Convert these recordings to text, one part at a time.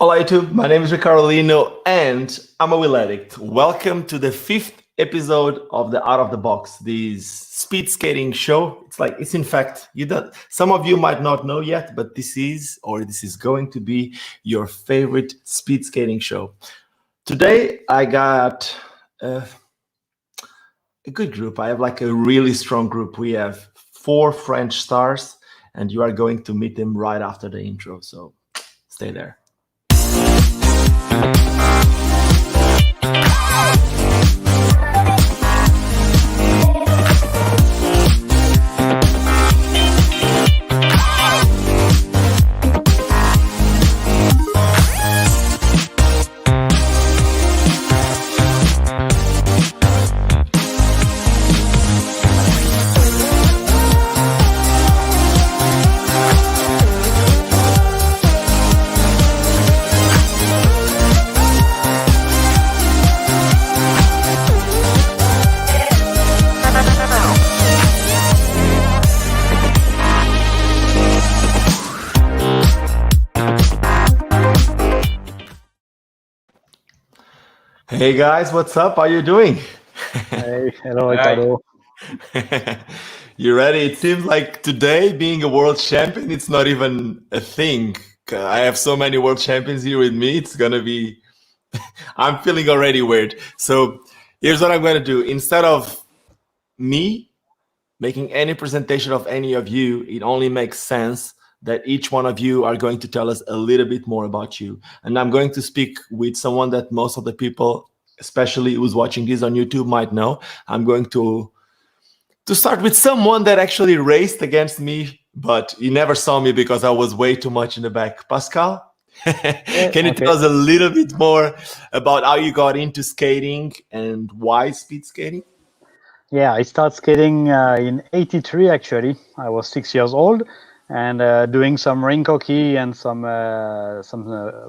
Hola YouTube, my name is Ricardo Lino and I'm a wheel addict. Welcome to the 5th episode of the Out of the Box, this speed skating show. It's in fact, some of you might not know yet, but this is going to be your favorite speed skating show. Today I got a good group. I have like a really strong group. We have 4 French stars and you are going to meet them right after the intro. So stay there. Hey guys, what's up? How you doing? Hey, hello, Ricardo. You ready? It seems like today, being a world champion, it's not even a thing. I have so many world champions here with me. It's gonna be, I'm feeling already weird. So here's what I'm gonna do. Instead of me making any presentation of any of you, it only makes sense that each one of you are going to tell us a little bit more about you. And I'm going to speak with someone that most of the people, especially who's watching this on YouTube, might know. I'm going to start with someone that actually raced against me, but he never saw me because I was way too much in the back. Pascal, can you tell us a little bit more about how you got into skating and why speed skating? Yeah, I started skating in '83, actually. I was 6 years old and doing some rink hockey and some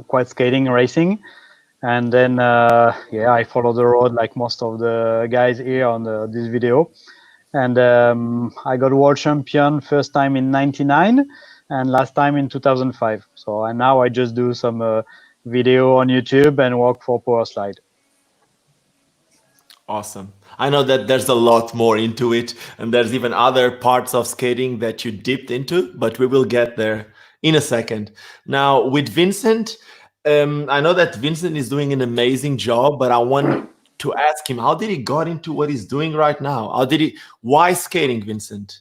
quite skating racing. And then, I followed the road like most of the guys here on this video. And I got world champion first time in '99 and last time in 2005. So and now I just do some video on YouTube and work for Powerslide. Awesome. I know that there's a lot more into it, and there's even other parts of skating that you dipped into, but we will get there in a second. Now, with Vincent, I know that Vincent is doing an amazing job, but I want to ask him, how did he got into what he's doing right now? Why skating, Vincent?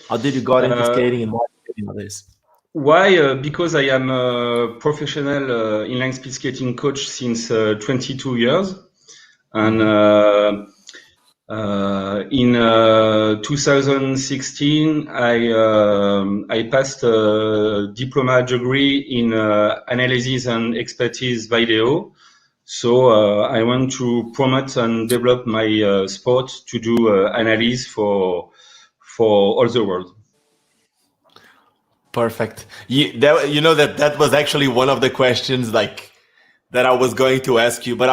How did you got into skating and why skating all this? Why? Because I am a professional inline speed skating coach since 22 years. And in 2016, I passed a diploma degree in analysis and expertise video. So I want to promote and develop my sport to do analysis for all the world. Perfect. That was actually one of the questions that I was going to ask you, but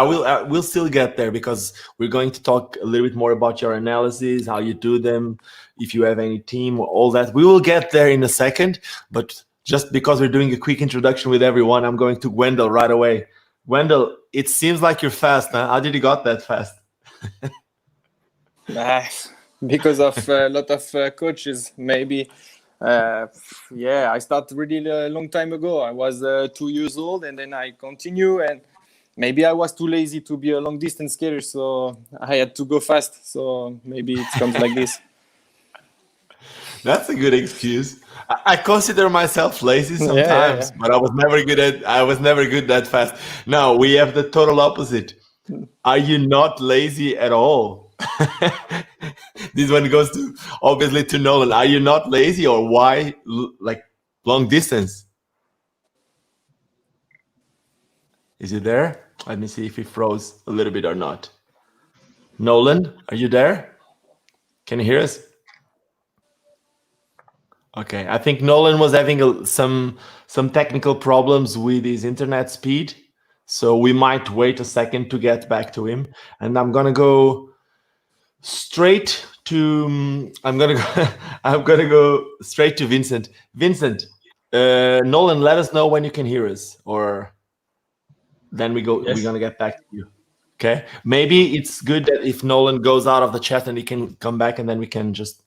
we'll still get there because we're going to talk a little bit more about your analysis, how you do them, if you have any team, all that. We will get there in a second, but just because we're doing a quick introduction with everyone, I'm going to Gwendal right away. Gwendal, it seems like you're fast, huh? How did you got that fast? Because of a lot of coaches, maybe. I started really a long time ago. I was 2 years old, and then I continue. And maybe I was too lazy to be a long distance skater, so I had to go fast. So maybe it comes like this. That's a good excuse. I consider myself lazy sometimes, but I was never good that fast. Now we have the total opposite. Are you not lazy at all? This one goes obviously to Nolan. Are you not lazy, or why long distance? Is he there? Let me see if he froze a little bit or not. Nolan, are you there? Can you hear us? Okay, I think Nolan was having some technical problems with his internet speed, so we might wait a second to get back to him. And I'm gonna go straight to I'm gonna go straight to Vincent. Vincent, Nolan, let us know when you can hear us, or then we're Yes. gonna get back to you. Okay. Maybe it's good that if Nolan goes out of the chat and he can come back, and then we can just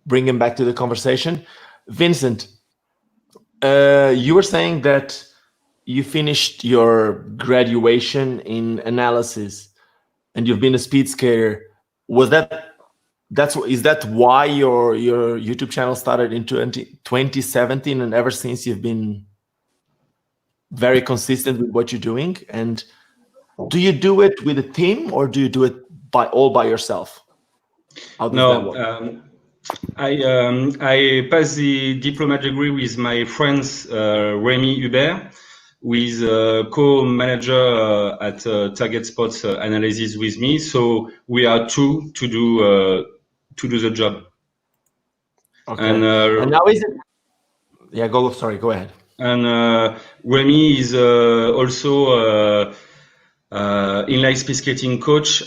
bring him back to the conversation. Vincent, you were saying that you finished your graduation in analysis and you've been a speed skater. Is that why your YouTube channel started in 2017, and ever since you've been very consistent with what you're doing? And do you do it with a team, or do you do it all by yourself? How does that work? I passed the diploma degree with my friends Rémi Hubert, who is co-manager at Target Sports Analysis with me. So we are two to do the job. Okay. And now is it? Yeah, go. Sorry, go ahead. And Rémi is also inline speed skating coach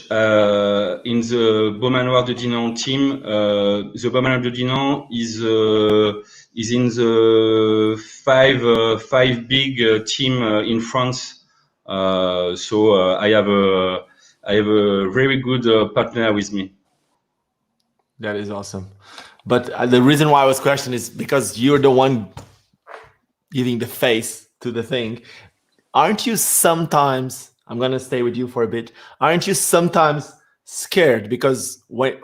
in the Beaumanoir de Dinan team. The Beaumanoir de Dinan is in the five big team in France. So I have a very good partner with me. That is awesome. But the reason why I was questioning is because you're the one giving the face to the thing. Aren't you sometimes, I'm going to stay with you for a bit, aren't you sometimes scared? Because when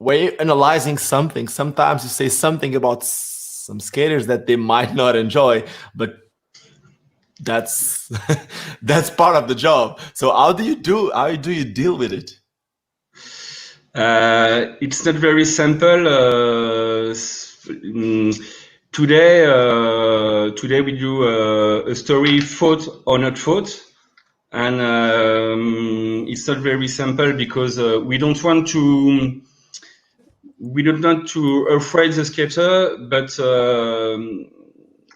you're analyzing something, sometimes you say something about some skaters that they might not enjoy, but that's that's part of the job. So how do you deal with it? It's not very simple. Today we do a story, fault or not fault, and it's not very simple because we don't want to afraid the skater, but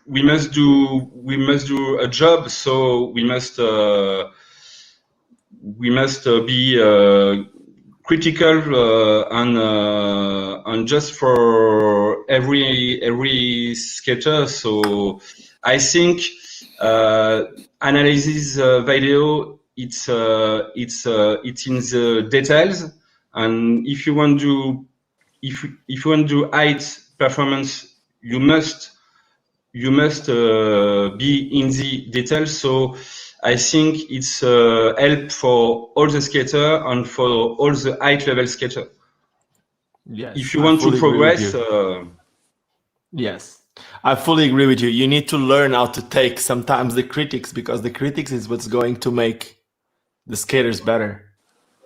we must do a job, so we must be critical and just for every skater. So I think analysis video it's in the details, and if you want to height performance, you must be in the details. So I think it's help for all the skater and for all the height level skater. Yes, if you want to progress. Yes, I fully agree with you. You need to learn how to take sometimes the critics, because the critics is what's going to make the skaters better.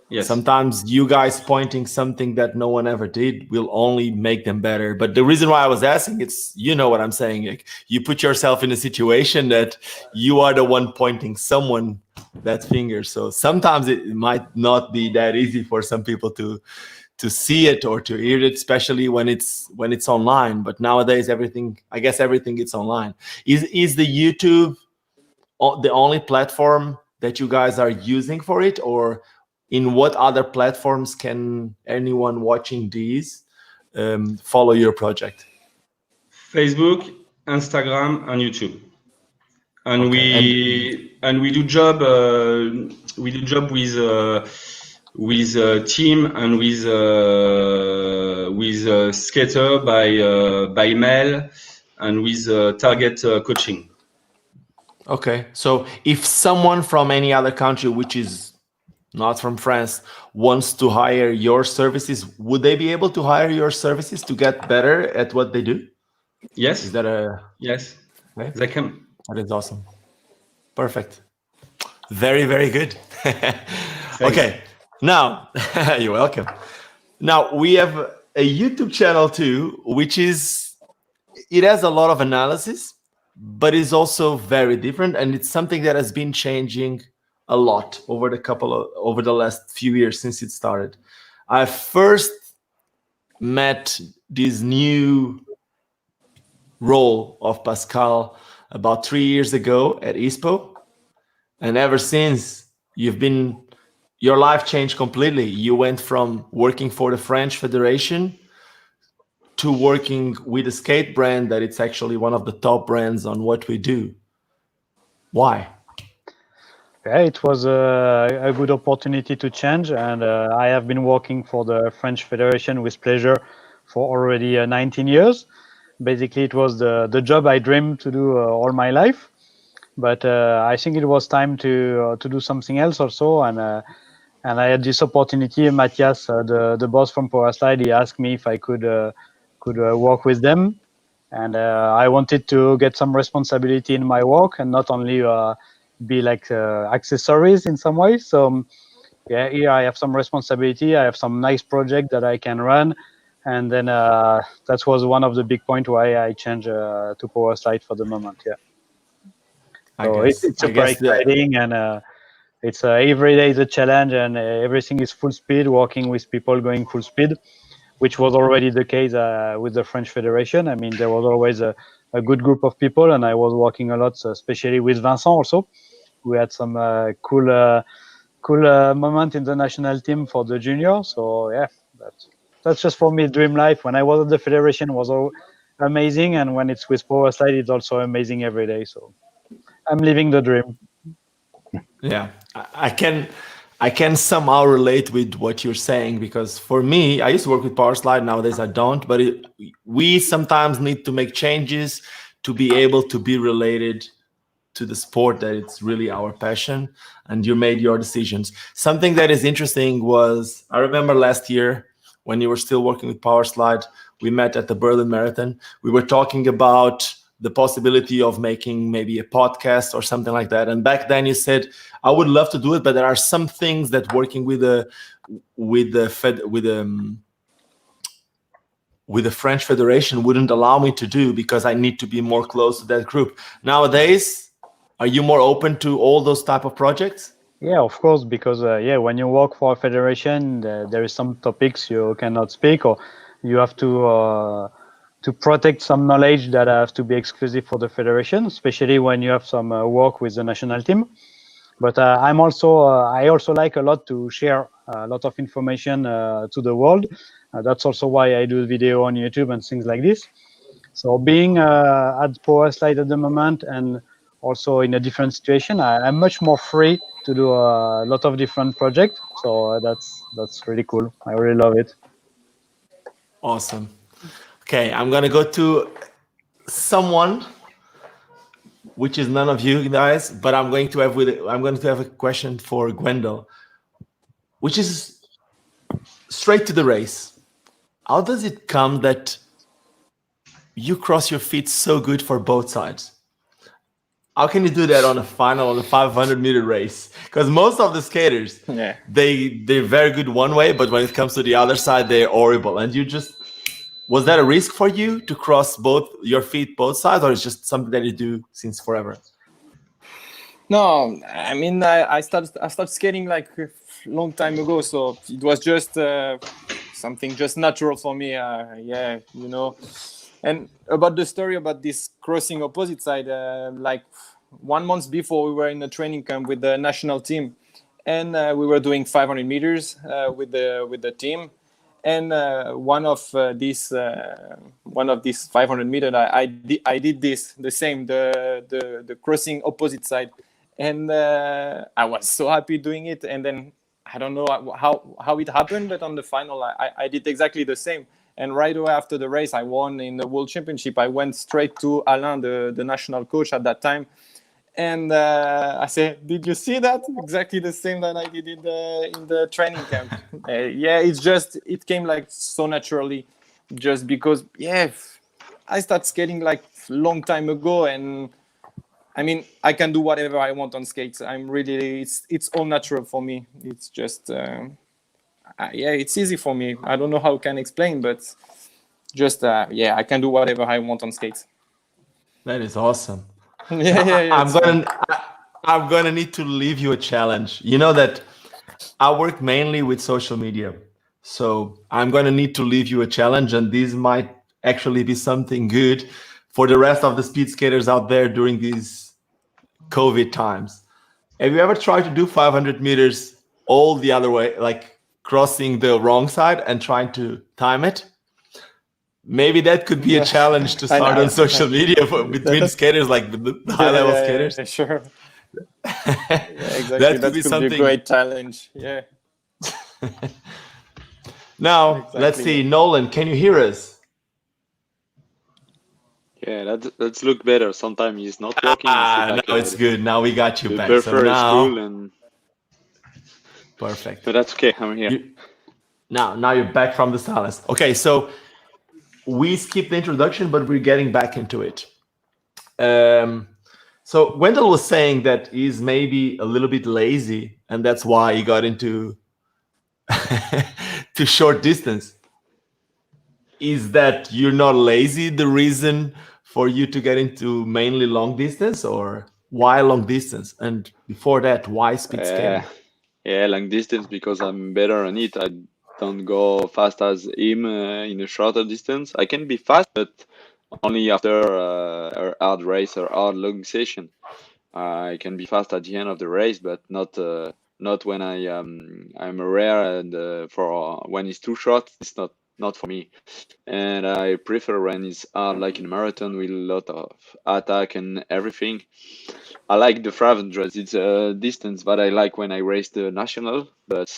Yes. Sometimes you guys pointing something that no one ever did will only make them better. But the reason why I was asking, it's, you know what I'm saying, like, you put yourself in a situation that you are the one pointing someone that finger. So sometimes it might not be that easy for some people to see it or to hear it, especially when it's online. But nowadays everything it's online. Is the YouTube the only platform that you guys are using for it, or in what other platforms can anyone watching these follow your project? Facebook, Instagram, and YouTube. And okay. we do job with team and with skater by mail and with target coaching. Okay, so if someone from any other country which is not from France wants to hire your services, would they be able to hire your services to get better at what they do? Yes. Is that yes? Okay. They can. That is awesome. Perfect. Very, very good. Okay. Now, you're welcome. Now we have a YouTube channel too, which it has a lot of analysis, but is also very different, and it's something that has been changing a lot over the last few years since it started. I first met this new role of Pascal about 3 years ago at ISPO, and ever since your life changed completely. You went from working for the French Federation to working with a skate brand that it's actually one of the top brands on what we do. Why? Yeah, it was a good opportunity to change, and I have been working for the French Federation with pleasure for already 19 years. Basically, it was the job I dreamed to do all my life, but I think it was time to do something else also, and I had this opportunity. Matthias, the boss from Powerslide, he asked me if I could work with them, and I wanted to get some responsibility in my work and not only be like accessories in some way. So yeah, here I have some responsibility. I have some nice project that I can run, and then that was one of the big point why I changed to Powerslide for the moment. Yeah, so it's I super guess the exciting, and it's every day is a challenge, and everything is full speed, working with people going full speed, which was already the case with the French Federation. I mean, there was always a good group of people, and I was working a lot, especially with Vincent also. We had some cool moment in the national team for the junior. So yeah, that's just for me dream life. When I was at the federation, it was all amazing, and when it's with Powerslide, it's also amazing every day. So I'm living the dream. Yeah, I can somehow relate with what you're saying, because for me, I used to work with Powerslide. Nowadays, I don't. But we sometimes need to make changes to be able to be related to the sport that it's really our passion, and you made your decisions. Something that is interesting was, I remember last year when you were still working with Powerslide, we met at the Berlin Marathon. We were talking about the possibility of making maybe a podcast or something like that. And back then you said, I would love to do it, but there are some things that working with the French Federation wouldn't allow me to do, because I need to be more close to that group. Nowadays, are you more open to all those type of projects? Yeah, of course, because when you work for a federation, there is some topics you cannot speak, or you have to protect some knowledge that has to be exclusive for the federation, especially when you have some work with the national team. But I also like a lot to share a lot of information to the world. That's also why I do video on YouTube and things like this. So being at Powerslide at the moment, and also in a different situation, I'm much more free to do a lot of different projects. So that's really cool. I really love it. Awesome. Okay, I'm gonna go to someone which is none of you guys, but I'm going to have a question for Gwendal, which is straight to the race. How does it come that you cross your feet so good for both sides? How can you do that on a 500-meter race? Because most of the skaters, they're very good one way, but when it comes to the other side, they're horrible. And was that a risk for you to cross your feet both sides, or it's just something that you do since forever? No, I mean, I started skating like a long time ago, so it was just something just natural for me. And about the story about this crossing opposite side, like 1 month before, we were in a training camp with the national team, and we were doing 500 meters with the team. And one of these 500 meters, I did the same, the crossing opposite side, and I was so happy doing it. And then I don't know how it happened, but on the final, I did exactly the same. And right away after the race, I won in the World Championship. I went straight to Alain, the national coach at that time. And I said, did you see that? Exactly the same that I did in the training camp. It came like so naturally, just because, I started skating like long time ago. And I mean, I can do whatever I want on skates. It's all natural for me. It's just... it's easy for me. I don't know how I can explain, but just I can do whatever I want on skates. That is awesome. Yeah. I'm gonna need to leave you a challenge. You know that I work mainly with social media, so I'm gonna need to leave you a challenge, and this might actually be something good for the rest of the speed skaters out there during these COVID times. Have you ever tried to do 500 meters all the other way, like crossing the wrong side and trying to time it? Maybe that could be a challenge to start on social media between skaters, like the high-level skaters. Sure. Yeah, exactly. That could That be could be a something. great challenge. Yeah, Now, let's exactly. see. Nolan, can you hear us? Yeah, let's look better. Sometimes it's not working. It's like Now it's good. Now we got you the back. So buffer is full, now, and perfect. but that's okay. I'm here. Now you're back from the silence. Okay, so we skipped the introduction, but we're getting back into it. So Gwendal was saying that he's maybe a little bit lazy, and that's why he got into to short distance. Is that you're not lazy the reason for you to get into mainly long distance, or why long distance? And before that, why speed skating? Yeah, long distance because I'm better on it. I don't go fast as him in a shorter distance. I can be fast, but only after a hard race or hard long session. I can be fast at the end of the race, but not when I'm rare and for when it's too short. It's not for me. And I prefer when it's hard, like in a marathon with a lot of attack and everything. I like the 500. It's a distance that I like when I race the national, but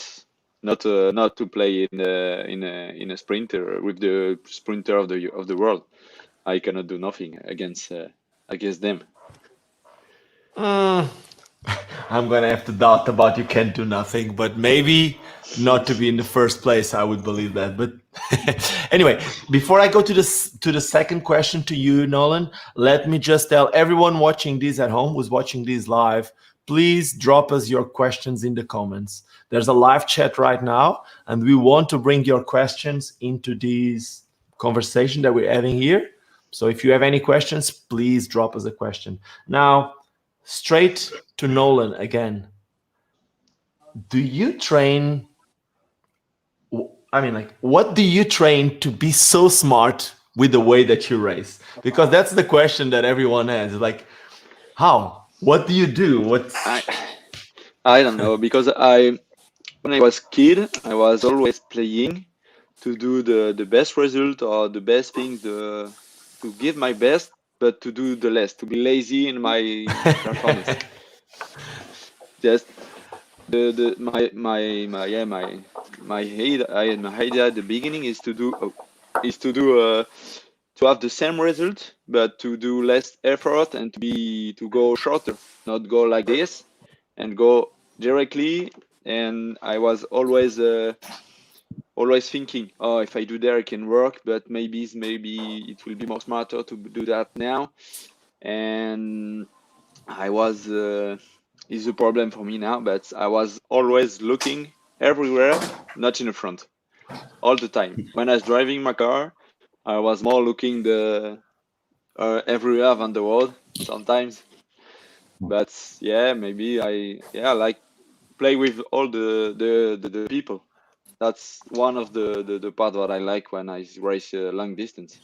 not to play in a sprinter with the sprinter of the world. I cannot do nothing against them. I'm gonna have to doubt about you can't do nothing, but maybe not to be in the first place. I would believe that. But anyway, before I go to the second question to you, Nolan, let me just tell everyone watching this at home, who's watching this live, please drop us your questions in the comments. There's a live chat right now, and we want to bring your questions into this conversation that we're having here. So if you have any questions, please drop us a question. Now, straight to Nolan again. Do you train? I mean, like, what do you train to be so smart with the way that you race? Because that's the question that everyone has. Like, how? What do you do? I don't know, because when I was kid, I was always playing to do the best result or the best thing, to give my best, but to do the less, to be lazy in my performance. Just my idea at the beginning is to have the same result, but to do less effort and to go shorter, not go like this and go directly. And I was always thinking, oh, if I do there, it can work, but maybe it will be more smarter to do that now. And I was is a problem for me now, but I was always looking everywhere, not in the front, all the time. When I was driving my car, I was more looking everywhere than the road sometimes. But yeah, maybe I like play with all the people. That's one of the part that I like when I race long distance.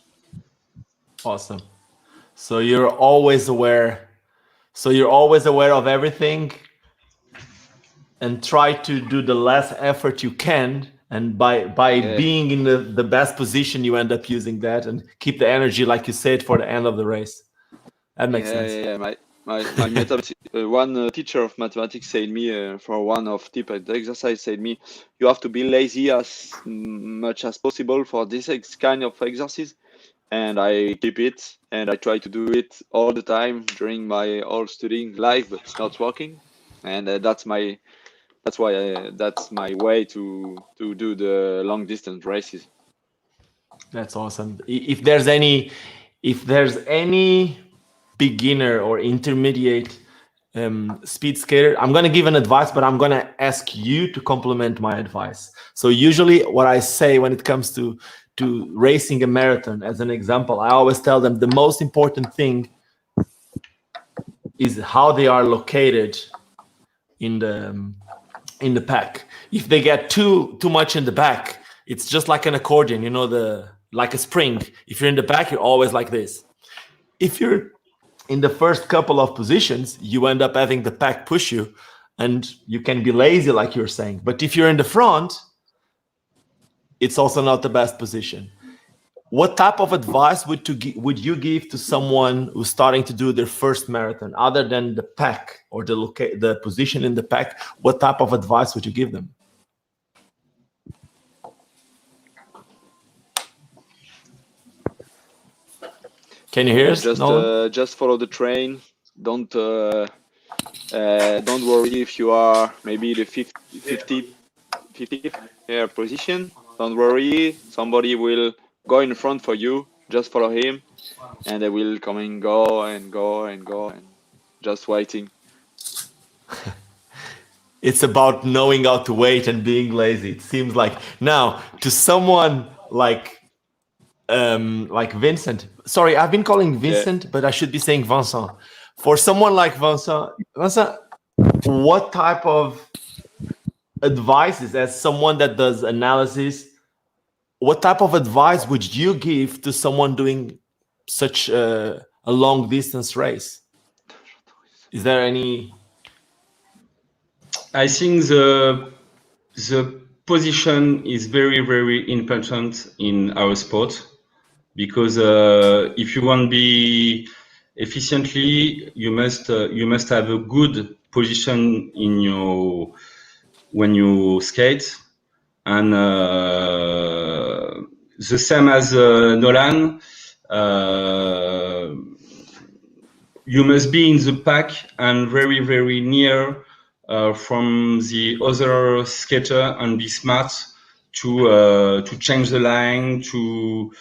Awesome. So you're always aware. So you're always aware of everything and try to do the less effort you can. And by being in the best position, you end up using that and keep the energy, like you said, for the end of the race. That makes sense. Yeah. My mathematics, one teacher of mathematics said me for one of tip at the exercise said me, you have to be lazy as much as possible for this kind of exercise, and I keep it and I try to do it all the time during my whole studying life, but it's not working, and that's my way to do the long distance races. That's awesome. If there's any beginner or intermediate speed skater, I'm going to give an advice, but I'm going to ask you to complement my advice. So usually what I say when it comes to racing a marathon, as an example, I always tell them the most important thing is how they are located in the pack. If they get too much in the back, it's just like an accordion, like a spring. If you're in the back, you're always like this. If you're in the first couple of positions, you end up having the pack push you, and you can be lazy, like you're saying. But if you're in the front, it's also not the best position. what type of advice would you give to someone who's starting to do their first marathon, other than the pack or the position in the pack? What type of advice would you give them? Can you hear us, Nolan? Just follow the train. Don't worry if you are maybe the 50th position. Don't worry, somebody will go in front for you. Just follow him, and they will come and go and go and go, and just waiting. It's about knowing how to wait and being lazy. It seems like now to someone like Vincent. Sorry, I've been calling Vincent, but I should be saying Vincent. For someone like Vincent, what type of advice, as someone that does analysis, what type of advice would you give to someone doing such a long distance race? Is there any? I think the position is very, very important in our sport, because if you want to be efficiently, you must have a good position when you skate, and the same as Nolan. You must be in the pack and very, very near from the other skater, and be smart to change the line, to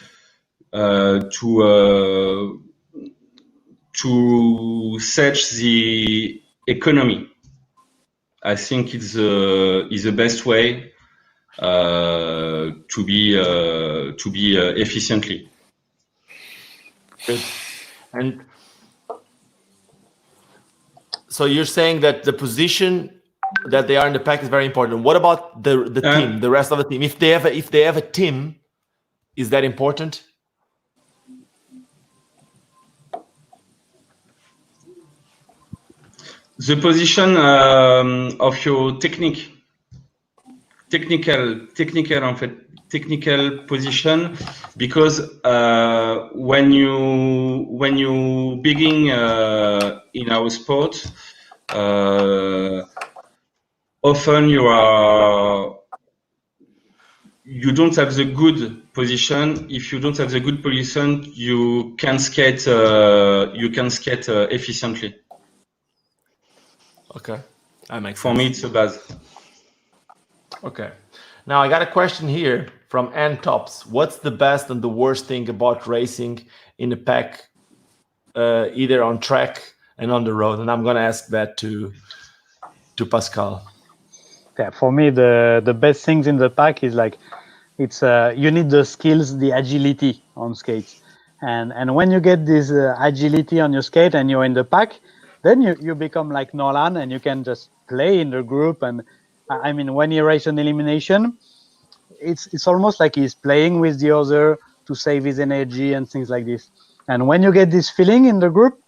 set the economy. I think it's the best way to be efficiently. Good. And so you're saying that the position that they are in the pack is very important. What about the team, the rest of the team? If they have a team, is that important? The position of your technical position, because when you begin in our sport, often you don't have the good position. If you don't have the good position, you can skate efficiently. Okay, that makes sense. For me, it's a base. Okay. Now I got a question here from Ann Tops. What's the best and the worst thing about racing in the pack, either on track and on the road? And I'm going to ask that to Pascal. Yeah, for me, the best things in the pack is like it's you need the skills, the agility on skates, and when you get this agility on your skate and you're in the pack, then you become like Nolan, and you can just play in the group. And I mean, when you race an elimination, it's almost like he's playing with the other to save his energy and things like this. And when you get this feeling in the group,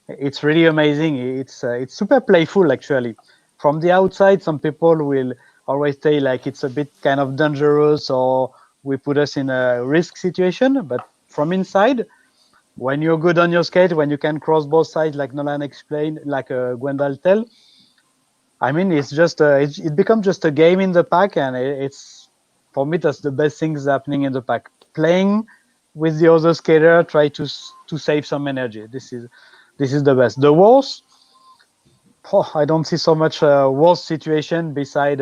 it's really amazing. It's super playful, actually. From the outside, some people will always say like it's a bit kind of dangerous, or we put us in a risk situation. But from inside, when you're good on your skate, when you can cross both sides, like Nolan explained, like Gwendal tell, I mean, it's just it becomes just a game in the pack, and it's, for me, that's the best things happening in the pack. Playing with the other skater, try to save some energy. This is the best. The worst, I don't see so much worst situation beside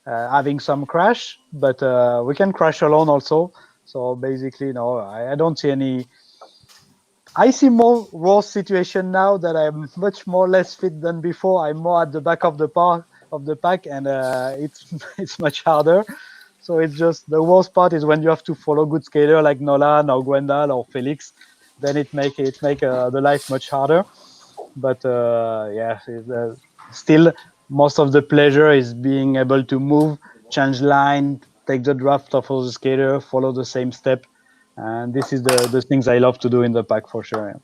having some crash, but we can crash alone also. So basically, no, I don't see any. I see more worse situation now that I'm much more less fit than before. I'm more at the back of the pack, and it's much harder. So it's just the worst part is when you have to follow good skater like Nolan or Gwendal or Felix. Then it make the life much harder. But yeah, still most of the pleasure is being able to move, change line, take the draft of the skater, follow the same step. And this is the things I love to do in the pack, for sure. Yeah.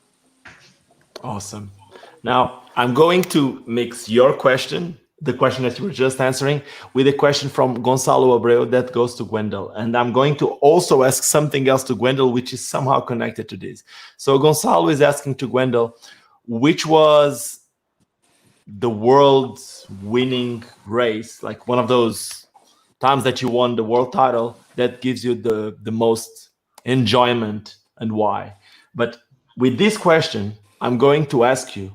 Awesome. Now I'm going to mix your question the question that you were just answering with a question from Gonzalo Abreu that goes to Gwendal. And I'm going to also ask something else to Gwendal, which is somehow connected to this. So Gonzalo is asking to Gwendal, which was the world's winning race, like one of those times that you won the world title that gives you the most enjoyment, and why? But with this question, I'm going to ask you,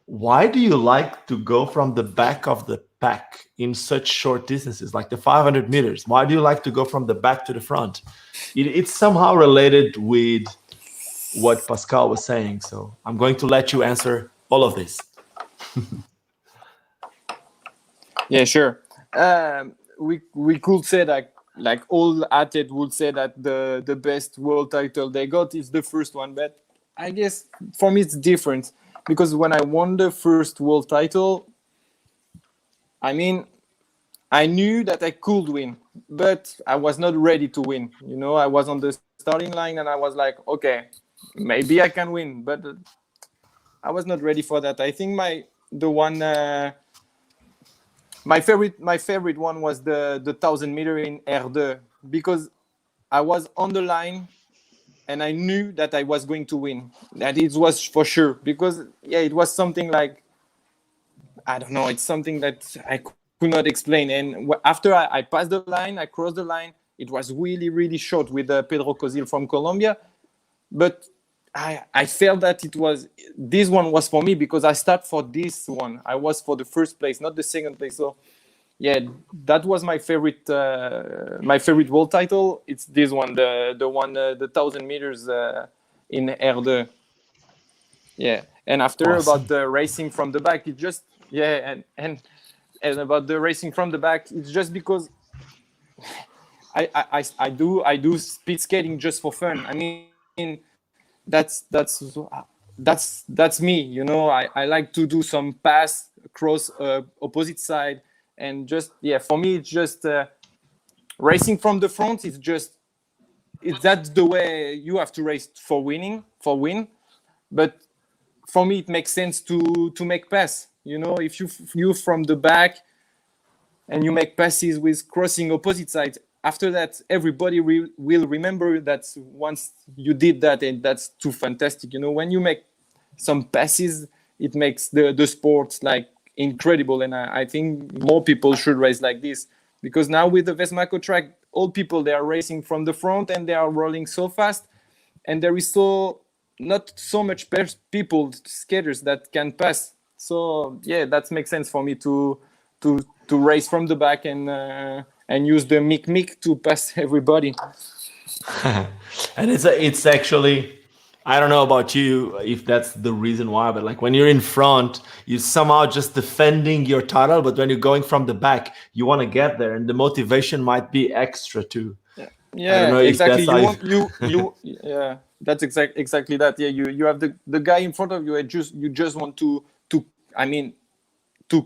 why do you like to go from the back of the pack in such short distances, like the 500 meters? Why do you like to go from the back to the front? It's somehow related with what Pascal was saying. So I'm going to let you answer all of this. Yeah, sure. We could say that, like all athletes would say that the best world title they got is the first one, but I guess for me it's different, because when I won the first world title, I mean, I knew that I could win, but I was not ready to win. You know, I was on the starting line and I was like, okay, maybe I can win, but I was not ready for that. I think my favorite one was the 1,000 meter in R2, because I was on the line and I knew that I was going to win. That it was for sure, because it was something like, I don't know, it's something that I could not explain. And after I passed the line, I crossed the line, it was really, really short with Pedro Cozil from Colombia. But I felt that this one was for me, because I start for this one. I was for the first place, not the second place. So yeah, that was my favorite world title. It's this one, the 1,000 meters in R2. Yeah, and after Awesome. about the racing from the back, it just and about the racing from the back, it's just because I do speed skating just for fun. I mean, that's me. You know, I like to do some pass across opposite side, and just for me it's just racing from the front. That's the way you have to race for win. But for me it makes sense to make pass. You know, if you from the back and you make passes with crossing opposite sides, after that everybody will remember that once you did that, and that's too fantastic. You know, when you make some passes, it makes the sport like incredible. And I think more people should race like this, because now with the Vesmaco track, all people, they are racing from the front and they are rolling so fast, and there is not so much people, skaters, that can pass. So that makes sense for me to race from the back and use the mic to pass everybody. And it's actually, I don't know about you if that's the reason why, but like when you're in front, you're somehow just defending your title, but when you're going from the back, you want to get there, and the motivation might be extra too. Yeah, exactly. That's exactly that. Yeah, you have the guy in front of you, and you just want to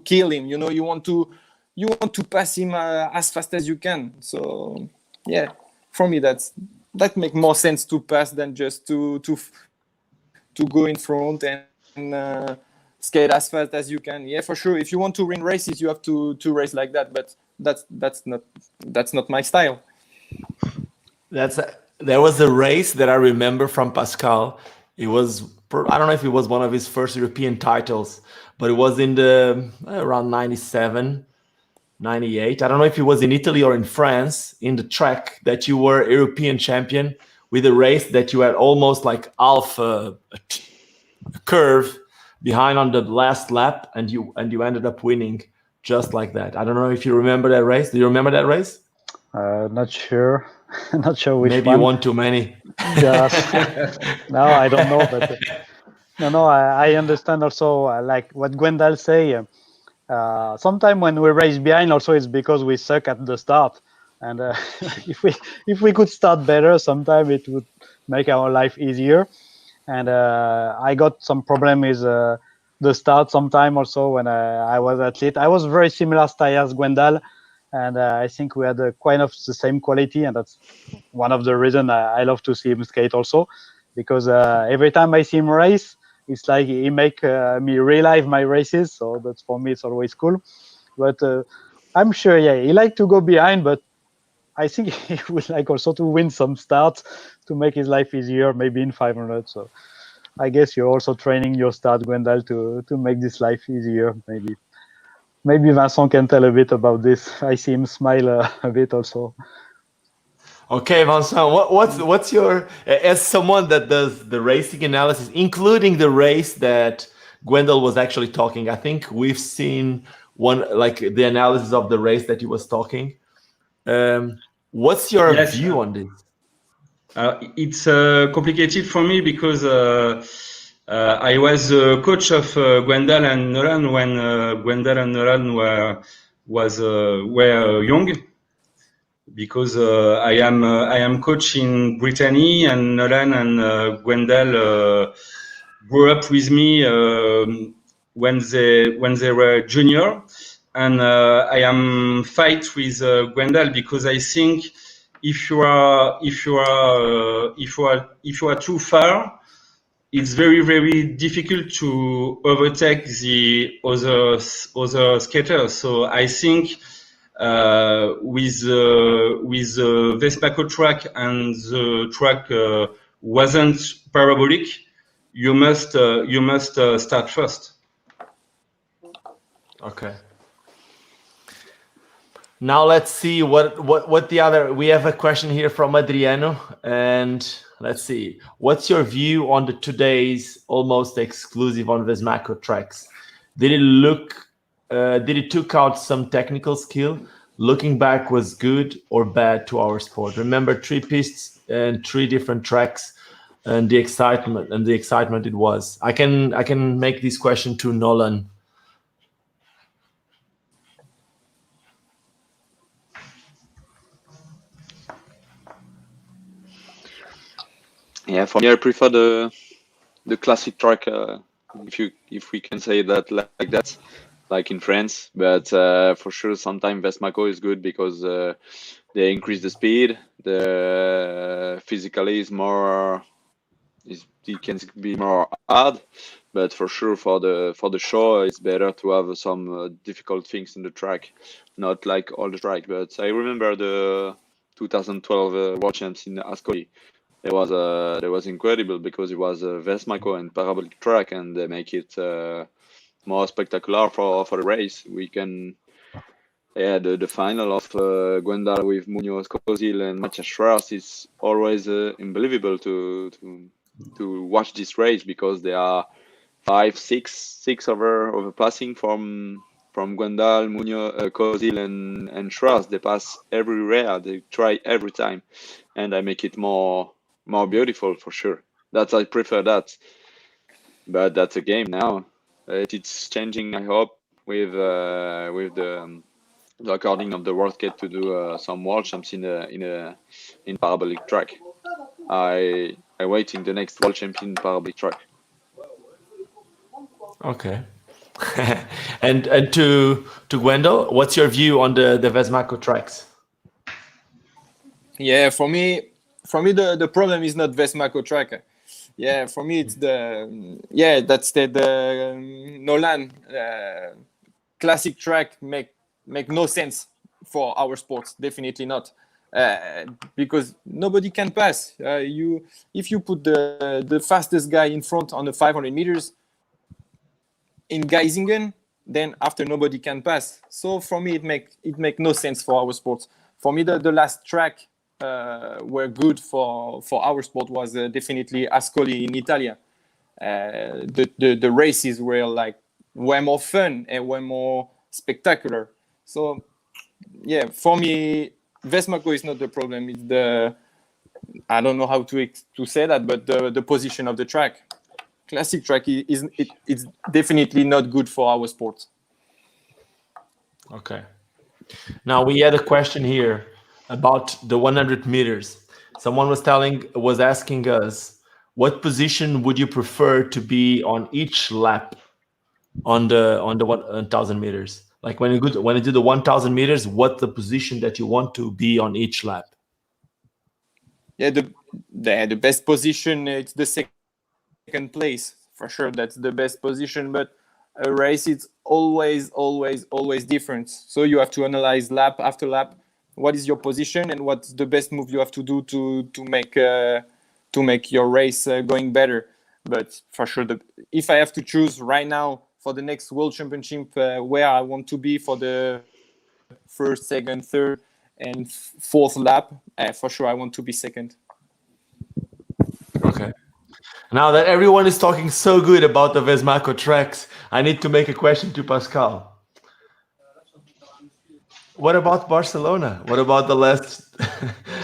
kill him. You know, you want to pass him as fast as you can. So yeah, for me that makes more sense to pass than just to go in front and skate as fast as you can. Yeah, for sure. If you want to win races, you have to race like that. But that's not my style. There was a race that I remember from Pascal. It was, I don't know if it was one of his first European titles, but it was in around 97, 98. I don't know if it was in Italy or in France, in the track, that you were European champion with a race that you had almost like half a curve behind on the last lap, and you ended up winning just like that. I don't know if you remember that race. Do you remember that race? Not sure. Not sure which Maybe one. you won too many. Yes. No, I don't know, but no, I understand also, like what Gwendal say. Sometimes when we race behind, also it's because we suck at the start, and if we could start better, sometimes it would make our life easier. And I got some problem with the start sometime also when I was athlete. I was very similar style as Gwendal, and I think we had quite of the same quality, and that's one of the reasons I love to see him skate also, because every time I see him race, it's like he make me relive my races. So that's, for me, it's always cool. But I'm sure, he liked to go behind, but I think he would like also to win some starts to make his life easier, maybe in 500. So I guess you're also training your start, Gwendal, to make this life easier, maybe. Maybe Vincent can tell a bit about this. I see him smile a bit also. Okay, Vincent, what's your, as someone that does the racing analysis, including the race that Gwendal was actually talking, I think we've seen the analysis of the race that he was talking. What's your view on this? It's complicated for me because I was coach of Gwendal and Nolan when Gwendal and Nolan were young. Because I am coach in Brittany, and Nolan and Gwendal grew up with me when they were junior, and I am fight with Gwendal because I think if you are too far, it's very, very difficult to overtake the other skaters. So I think with the Vespaco track, and the track wasn't parabolic, you must start first. Okay. Now let's see what the other. We have a question here from Adriano, and let's see. What's your view on the today's almost exclusive on Vespaco tracks? Did it took out some technical skill? Looking back, was good or bad to our sport? Remember 3 pistes and 3 different tracks, and the excitement it was. I can make this question to Nolan. Yeah, for me, I prefer the classic track, if we can say that like that, like in France. But for sure, sometimes Vespaco is good because they increase the speed. The physically is more. It can be more hard, but for sure for the show, it's better to have some difficult things in the track, not like all the track. But I remember the 2012 World Champs in Ascoli. It was incredible because it was a Vespaco and parabolic track, and they make it more spectacular for the race. We can, the final of Gwendal with Munoz, Kozil, and Matthias Schwarz is always unbelievable to watch this race because there are 5, 6 overpassing from Gwendal, Munoz, Kozil, and Schwarz. They pass everywhere. They try every time, and I make it more beautiful for sure. I prefer that, but that's a game now. It's changing, I hope, with the according of the World Cup to do some World Champs in parabolic track. I wait in the next World Champion parabolic track. Okay. and to Gwendal, what's your view on the Vespaco tracks? Yeah, for me the problem is not Vespaco track. Yeah, for me it's that's the Nolan classic track make no sense for our sports. Definitely not, because nobody can pass. If you put the fastest guy in front on the 500 meters in Geisingen, then after nobody can pass. So for me it make no sense for our sports. For me the last track were good for our sport was definitely Ascoli in Italy. The races were way more fun and way more spectacular. So yeah, for me Vespaco is not the problem. It's I don't know how to say that, but the position of the track. Classic track it's definitely not good for our sport. Okay. Now we had a question here about the 100 meters. Someone was asking us, what position would you prefer to be on each lap on the 1,000 meters? Like when you do the 1,000 meters, what's the position that you want to be on each lap? Yeah, the best position it's the second place for sure. That's the best position. But a race is always different. So you have to analyze lap after lap what is your position and what's the best move you have to do to make your race going better. But for sure, if I have to choose right now for the next World Championship where I want to be for the first, second, third, and fourth lap, for sure I want to be second. Okay. Now that everyone is talking so good about the Vesmaco tracks, I need to make a question to Pascal. What about Barcelona? What about the last?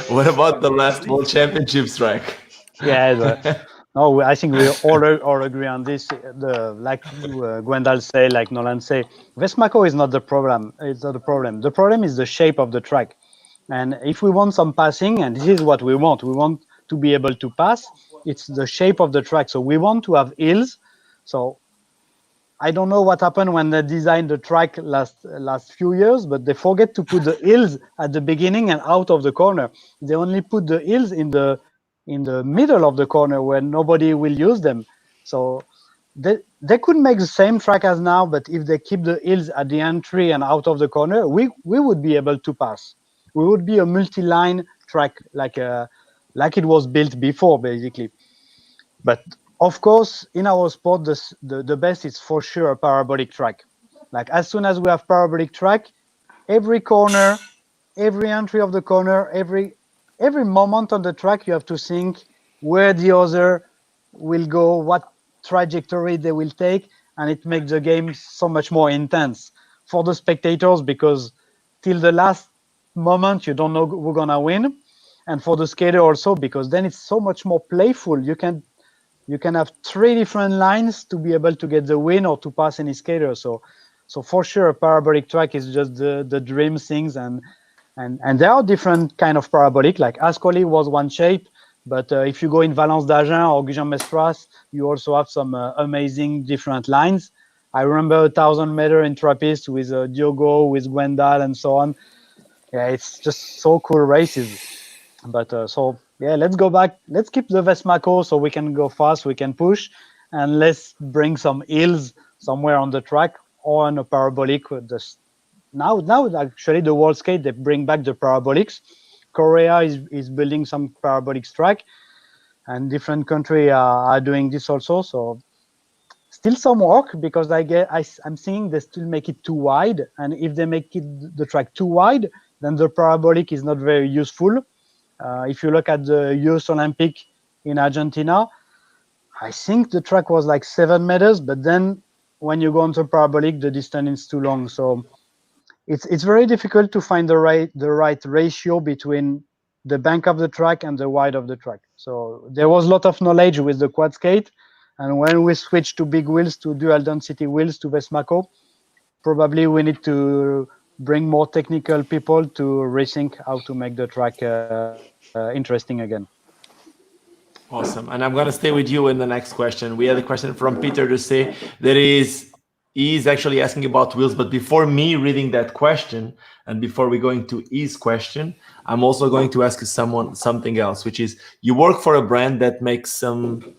What about the last World Championships track? Yeah, no, I think we all agree on this. Like Gwendal say, like Nolan say, Vesmaco is not the problem. It's not the problem. The problem is the shape of the track. And if we want some passing, and this is what we want to be able to pass. It's the shape of the track. So we want to have hills. So I don't know what happened when they designed the track last few years, but they forget to put the hills at the beginning and out of the corner. They only put the hills in the middle of the corner where nobody will use them. So they could make the same track as now, but if they keep the hills at the entry and out of the corner, we would be able to pass. We would be a multi-line track like it was built before, basically. But of course, in our sport, the best is for sure a parabolic track. Like as soon as we have parabolic track, every corner, every entry of the corner, every moment on the track, you have to think where the other will go, what trajectory they will take, and it makes the game so much more intense for the spectators, because till the last moment you don't know who's gonna win, and for the skater also, because then it's so much more playful. You can have 3 different lines to be able to get the win or to pass any skater. So for sure, a parabolic track is just the dream things, and there are different kind of parabolic. Like Ascoli was one shape, but if you go in Valence d'Agen or Gujan-Mestras, you also have some amazing different lines. I remember 1,000-meter in Trappist with Diogo, with Gwendal, and so on. Yeah, it's just so cool races. But yeah, let's go back. Let's keep the Vesmaco so we can go fast, we can push, and let's bring some hills somewhere on the track or on a parabolic. Now actually the World Skate, they bring back the parabolics. Korea is building some parabolic track, and different countries are doing this also. So still some work, because I'm seeing they still make it too wide, and if they make the track too wide, then the parabolic is not very useful. If you look at the Youth Olympic in Argentina, I think the track was like 7 meters, but then when you go onto parabolic, the distance is too long. So it's very difficult to find the right ratio between the bank of the track and the wide of the track. So there was a lot of knowledge with the quad skate, and when we switched to big wheels, to dual density wheels, to Vesmaco, probably we need to bring more technical people to rethink how to make the track interesting again. Awesome. And I'm going to stay with you in the next question. We had a question from Peter to say that he's actually asking about wheels. But before me reading that question, and before we go into his question, I'm also going to ask something else, which is, you work for a brand that makes some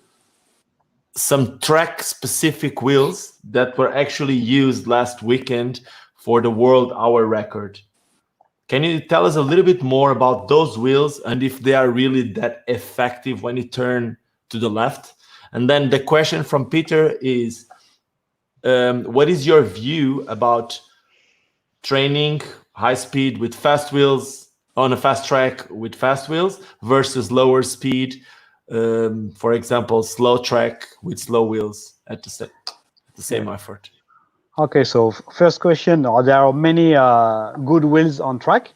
track specific wheels that were actually used last weekend for the world hour record. Can you tell us a little bit more about those wheels and if they are really that effective when you turn to the left? And then the question from Peter is, what is your view about training high speed with fast wheels on a fast track with fast wheels versus lower speed, for example, slow track with slow wheels at the same effort? Okay, so first question, there are many good wheels on track,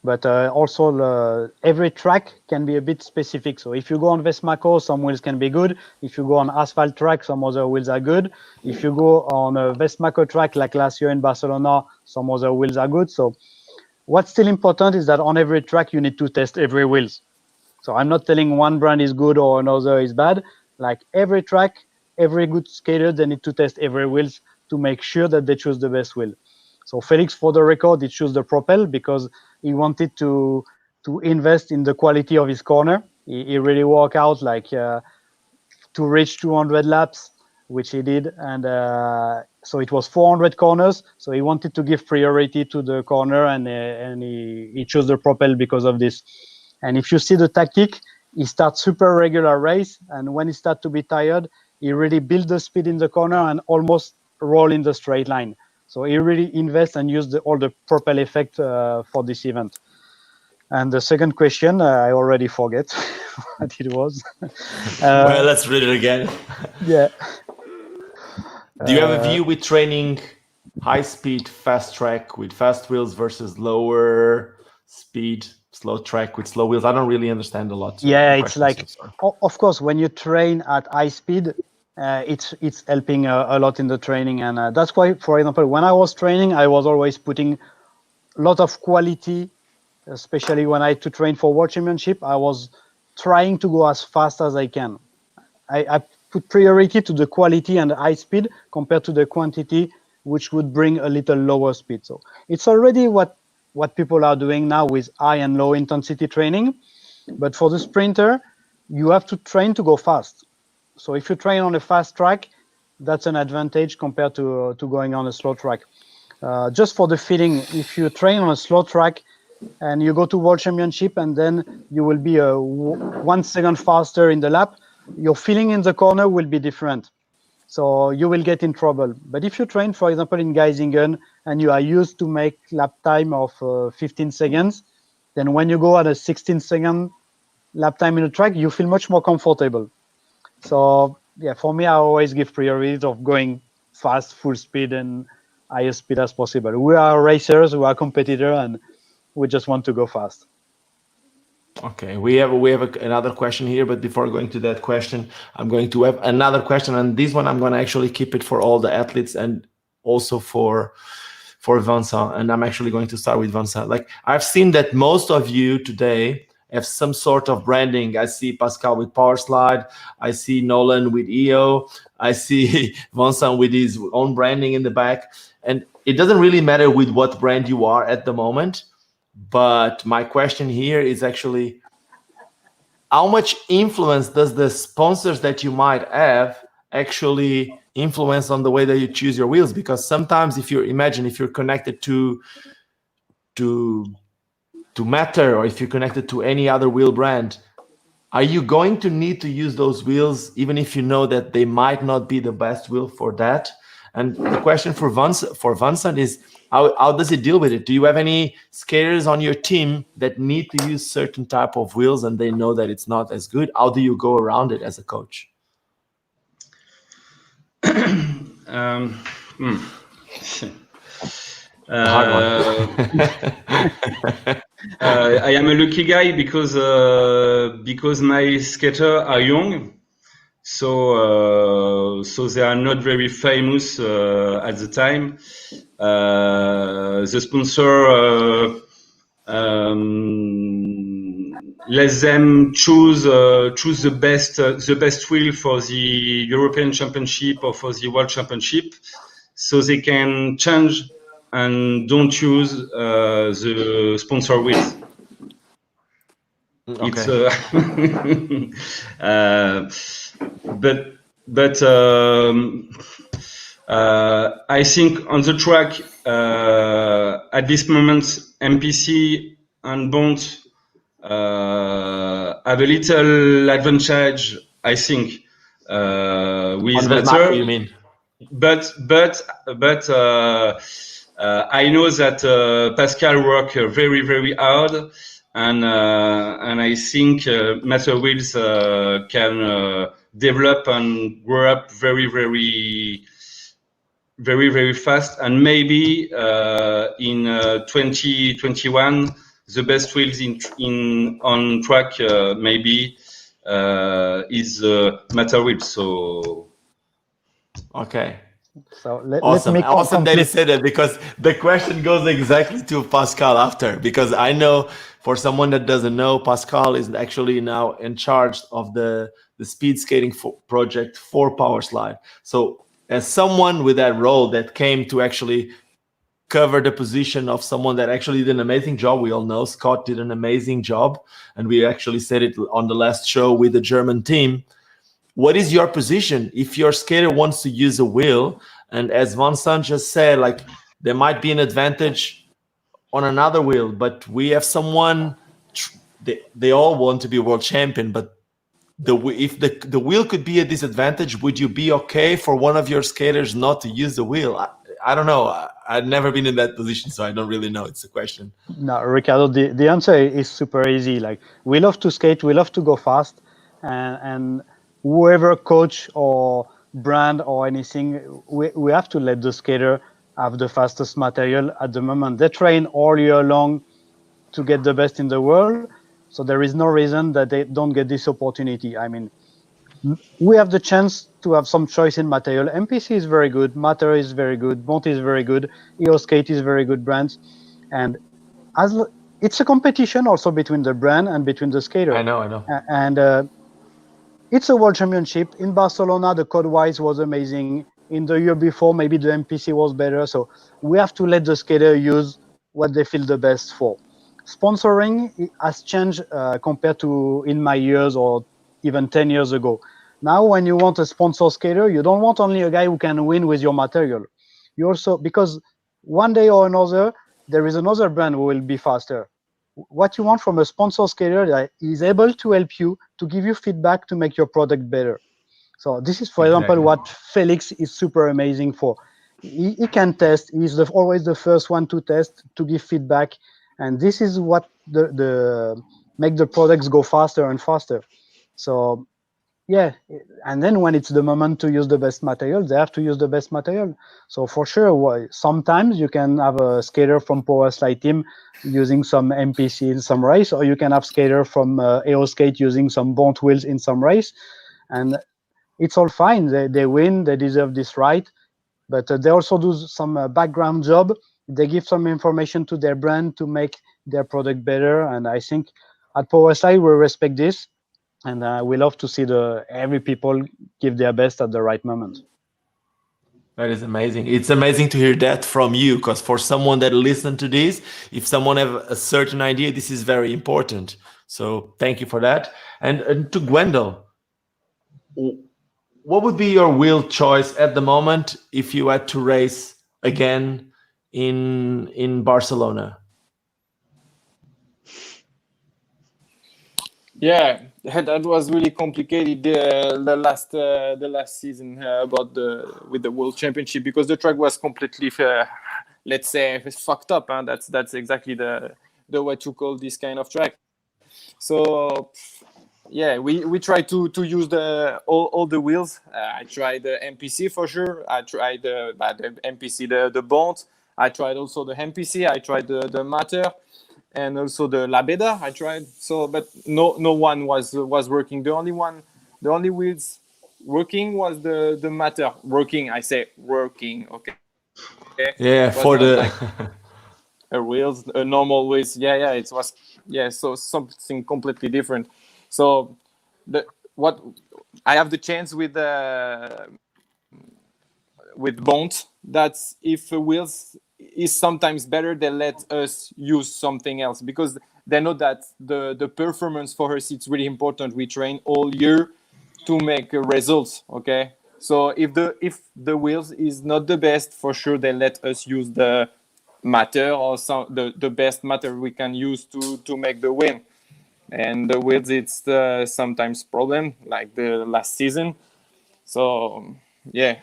but also every track can be a bit specific. So if you go on Vesmaco, some wheels can be good. If you go on asphalt track, some other wheels are good. If you go on a Vesmaco track like last year in Barcelona, some other wheels are good. So what's still important is that on every track, you need to test every wheels. So I'm not telling one brand is good or another is bad. Like every track, every good skater, they need to test every wheels to make sure that they choose the best wheel. So Felix, for the record, he chose the Propel because he wanted to invest in the quality of his corner. He really worked out like to reach 200 laps, which he did, and So it was 400 corners. So he wanted to give priority to the corner, and he chose the propel because of this. And if you see the tactic, he starts super regular race, and when he starts to be tired, he really builds the speed in the corner and almost roll in the straight line. So he really invests and used all the propel effect for this event. And the second question, I already forget what it was. Well, let's read it again. Yeah. Do you have a view with training high speed, fast track with fast wheels versus lower speed, slow track with slow wheels? I don't really understand a lot. Yeah, it's like, of course, when you train at high speed, it's helping a lot in the training. And that's why, for example, when I was training, I was always putting a lot of quality, especially when I had to train for World Championship. I was trying to go as fast as I can. I put priority to the quality and the high speed compared to the quantity, which would bring a little lower speed. So it's already what people are doing now with high and low intensity training. But for the sprinter, you have to train to go fast. So if you train on a fast track, that's an advantage compared to going on a slow track. Just for the feeling, if you train on a slow track and you go to World Championship and then you will be 1 second faster in the lap, your feeling in the corner will be different. So you will get in trouble. But if you train, for example, in Geisingen, and you are used to make lap time of 15 seconds, then when you go at a 16-second lap time in the track, you feel much more comfortable. So yeah, for me, I always give priority of going fast, full speed, and highest speed as possible. We are racers, we are competitors, and we just want to go fast. Okay, we have another question here, but before going to that question, I'm going to have another question, and this one I'm going to actually keep it for all the athletes and also for Vincent. And I'm actually going to start with Vincent. Like, I've seen that most of you today have some sort of branding. I see Pascal with Powerslide. I see Nolan with EO. I see Vincent with his own branding in the back. And it doesn't really matter with what brand you are at the moment. But my question here is actually, how much influence does the sponsors that you might have actually influence on the way that you choose your wheels? Because sometimes if you're connected to Matter, or if you're connected to any other wheel brand, are you going to need to use those wheels even if you know that they might not be the best wheel for that? And the question for Vincent is, how does he deal with it? Do you have any skaters on your team that need to use certain type of wheels and they know that it's not as good? How do you go around it as a coach? I am a lucky guy because my skaters are young, so they are not very famous at the time. The sponsor let them choose the best wheel for the European Championship or for the World Championship, so they can change and don't use the sponsor wheels. Okay. It's but I think on the track at this moment, MPC and Bond have a little advantage, I think, with Matter. You mean? But I know that Pascal work very, very hard, and I think Matter wheels can develop and grow up very, very, very, very fast. And maybe in 2021, the best wheels on track maybe is Matter wheels. So okay. So awesome that he said that, because the question goes exactly to Pascal after, because I know for someone that doesn't know, Pascal is actually now in charge of the speed skating project for Powerslide. So as someone with that role that came to actually cover the position of someone that actually did an amazing job, we all know Scott did an amazing job, and we actually said it on the last show with the German team. What is your position if your skater wants to use a wheel And as Vincent just said, like there might be an advantage on another wheel, but we have someone. They all want to be world champion, but if the wheel could be a disadvantage, would you be okay for one of your skaters not to use the wheel? I don't know. I've never been in that position, so I don't really know. It's a question. No, Ricardo, the answer is super easy. Like, we love to skate, we love to go fast, and whoever coach or brand or anything, we have to let the skater have the fastest material at the moment. They train all year long to get the best in the world, so there is no reason that they don't get this opportunity. I mean, we have the chance to have some choice in material. MPC is very good, Matter is very good, Bont is very good, EO Skate is very good brands, and it's a competition also between the brand and between the skater. I know. And it's a world championship. In Barcelona, the code-wise was amazing. In the year before, maybe the MPC was better. So we have to let the skater use what they feel the best for. Sponsoring has changed compared to in my years or even 10 years ago. Now, when you want a sponsor skater, you don't want only a guy who can win with your material. You also, because one day or another, there is another brand who will be faster. What you want from a sponsor skater that is able to help you, to give you feedback, to make your product better. So this is, for example, what Felix is super amazing for. He can test. He's always the first one to test, to give feedback. And this is what make the products go faster and faster. So yeah, and then when it's the moment to use the best material, they have to use the best material. So for sure, sometimes you can have a skater from Powerslide team using some MPC in some race, or you can have skater from AO Skate using some Bont wheels in some race, and it's all fine. They win, they deserve this right, but they also do some background job. They give some information to their brand to make their product better, and I think at Powerslide we respect this. And we love to see every people give their best at the right moment. That is amazing. It's amazing to hear that from you, because for someone that listened to this, if someone have a certain idea, this is very important. So thank you for that. And to Gwendal, what would be your wheel choice at the moment if you had to race again in Barcelona? Yeah, that was really complicated the last season with the World Championship, because the track was completely, let's say, fucked up. Huh? That's exactly the way to call this kind of track. So yeah, we tried to use all the wheels. I tried the MPC for sure. I tried the MPC, the Bont. I tried also the MPC. I tried the Matter. And also the Labeda I tried. So, but no one was working. The only wheels working was the Matter. Working, I say working. Okay. Yeah, for the like wheels, normal wheels. Yeah. It was So something completely different. So what I have the chance with Bont, that's if wheels is sometimes better, they let us use something else, because they know that the performance for us, it's really important. We train all year to make results. Okay, so if the wheels is not the best, for sure they let us use the Matter or the best Matter we can use to make the win. And the wheels, it's sometimes problem, like the last season. So yeah.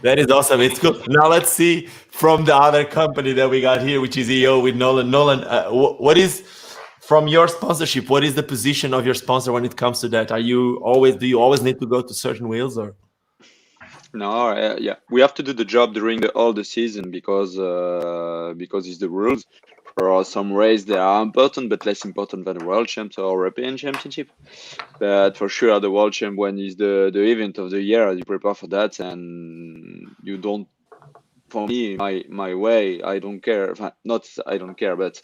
That is awesome. It's cool. Now let's see from the other company that we got here, which is EO with Nolan. Nolan, what is, from your sponsorship, what is the position of your sponsor when it comes to that? Do you always need to go to certain wheels, or? No, yeah, we have to do the job during all the season, because it's the rules. For some races they are important, but less important than the World Champs or European Championship. But for sure, the World Champ, when is the event of the year, you prepare for that, and you don't. For me, my way, I don't care. Not I don't care, but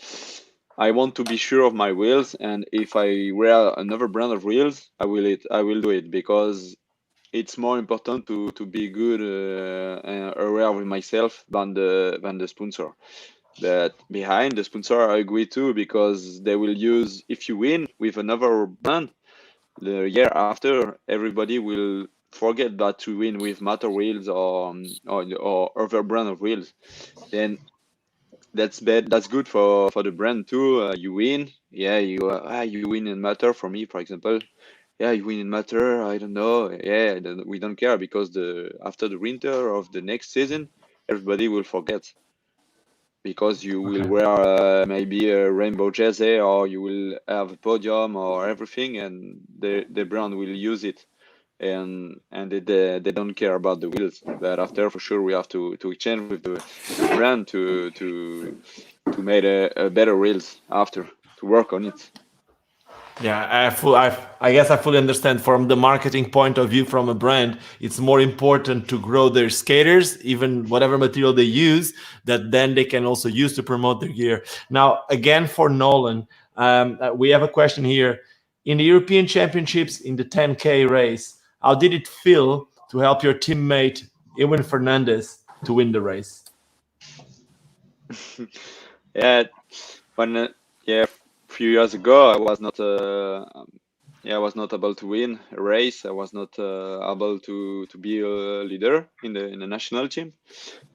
I want to be sure of my wheels. And if I wear another brand of wheels, I will do it, because it's more important to be good and aware with myself than the sponsor. But behind the sponsor, I agree too, because they will use, if you win with another brand, the year after, everybody will forget that to win with motor wheels or other brand of wheels, then that's bad. That's good for the brand too. You win, you win in motor. For me, for example, you win in motor. I don't know. We don't care because after the winter of the next season, everybody will forget because you will wear maybe a rainbow jersey or you will have a podium or everything, and the brand will use it. And they don't care about the wheels, but after for sure we have to exchange with the brand to make a better wheels after to work on it. Yeah, I guess I fully understand from the marketing point of view from a brand. It's more important to grow their skaters, even whatever material they use, that then they can also use to promote their gear. Now, again, for Nolan, we have a question here. In the European Championships, in the 10K race, how did it feel to help your teammate, Ewan Fernandez, to win the race? A few years ago, I was not able to win a race. I was not able to be a leader in the national team.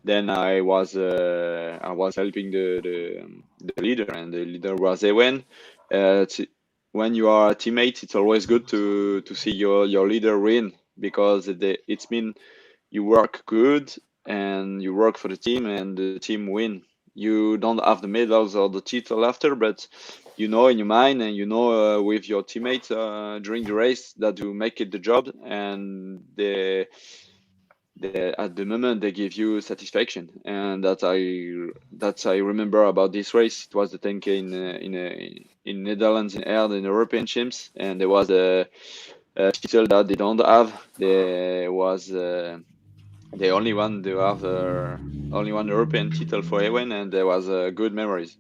Then I was helping the leader, and the leader was Ewan. When you are a teammate, it's always good to see your leader win, because it's mean you work good and you work for the team and the team win. You don't have the medals or the title after, but you know in your mind and you know with your teammates during the race that you make it the job, and at the moment they give you satisfaction. And that I remember about this race. It was the 10K in Netherlands in air in European Champs, and there was a title that they don't have. There was the only one to have only one European title for Ewan, and there was good memories,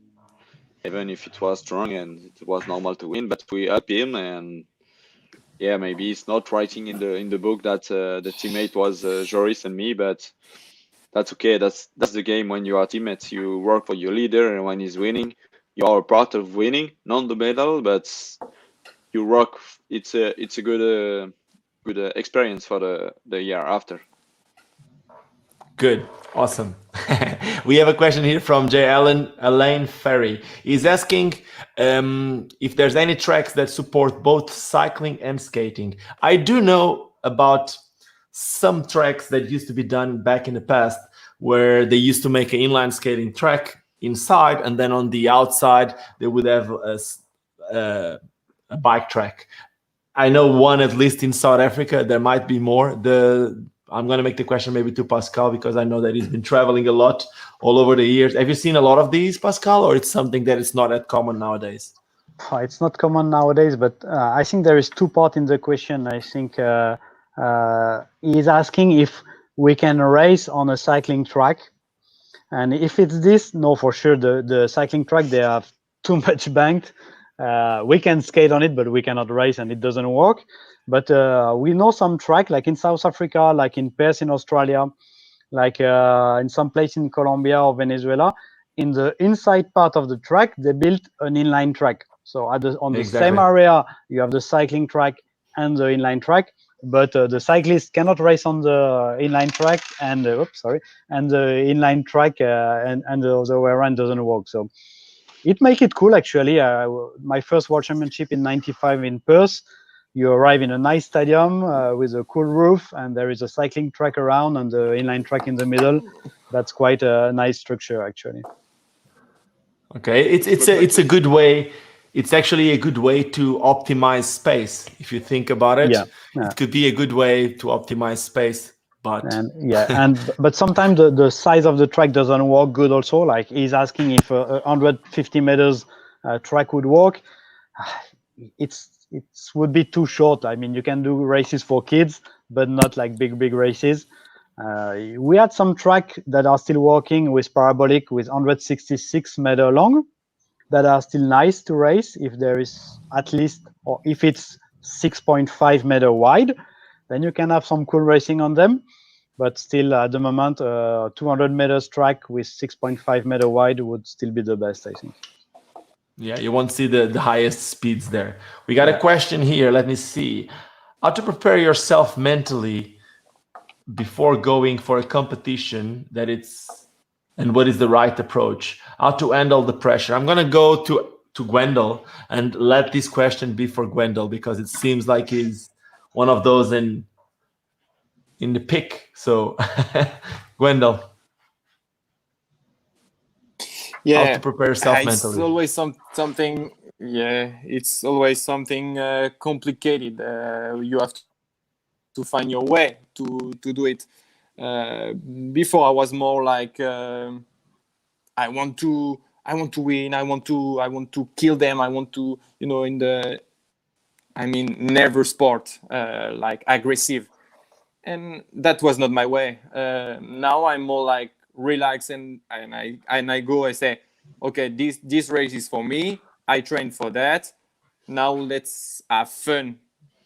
even if it was strong and it was normal to win. But we helped him, and maybe it's not writing in the book that the teammate was Joris and me, but that's okay. That's the game. When you are teammates, you work for your leader, and when he's winning, you are a part of winning, not the medal, but you work. It's a good experience for the year after. Good. Awesome. We have a question here from Elaine Ferry. He's asking if there's any tracks that support both cycling and skating. I do know about some tracks that used to be done back in the past, where they used to make an inline skating track inside, and then on the outside they would have a bike track. I know one, at least in South Africa. There might be more. I'm going to make the question maybe to Pascal, because I know that he's been traveling a lot all over the years. Have you seen a lot of these, Pascal, or it's something that is not that common nowadays? It's not common nowadays, but I think there is two parts in the question. I think he's asking if we can race on a cycling track. And if it's this, no, for sure, the cycling track, they have too much banked. We can skate on it, but we cannot race, and it doesn't work. But we know some track, like in South Africa, like in Perth in Australia, like in some place in Colombia or Venezuela. In the inside part of the track, they built an inline track. So on the same area, you have the cycling track and the inline track, but the cyclist cannot race on the inline track, and the inline track and the other way around doesn't work. So it make it cool, actually. My first World Championship in '95 in Perth. You arrive in a nice stadium with a cool roof, and there is a cycling track around and the inline track in the middle. That's quite a nice structure, actually. Okay, it's a good way. It's actually a good way to optimize space. If you think about it, it could be a good way to optimize space. But but sometimes the size of the track doesn't work good. Also, like he's asking if a 150 meters track would work. It would be too short. I mean, you can do races for kids, but not like big races. We had some track that are still working with parabolic with 166 meter long, that are still nice to race if there is at least, or if it's 6.5 meter wide, then you can have some cool racing on them. But still, at the moment, 200 meters track with 6.5 meter wide would still be the best, I think. Yeah, you won't see the highest speeds there. We got a question here. Let me see. how to prepare yourself mentally before going for a competition and what is the right approach, how to handle the pressure. I'm going to go to Gwendal and let this question be for Gwendal, because it seems like he's one of those in the pick. So Gwendal, how to prepare yourself it's mentally. always something. Yeah, it's always something complicated. You have to find your way to do it. Before I was more like I want to win. I want to kill them. I want to, never sport, like aggressive, and that was not my way. Now I'm more like relax, and I go. I say, okay, this race is for me. I train for that. Now let's have fun.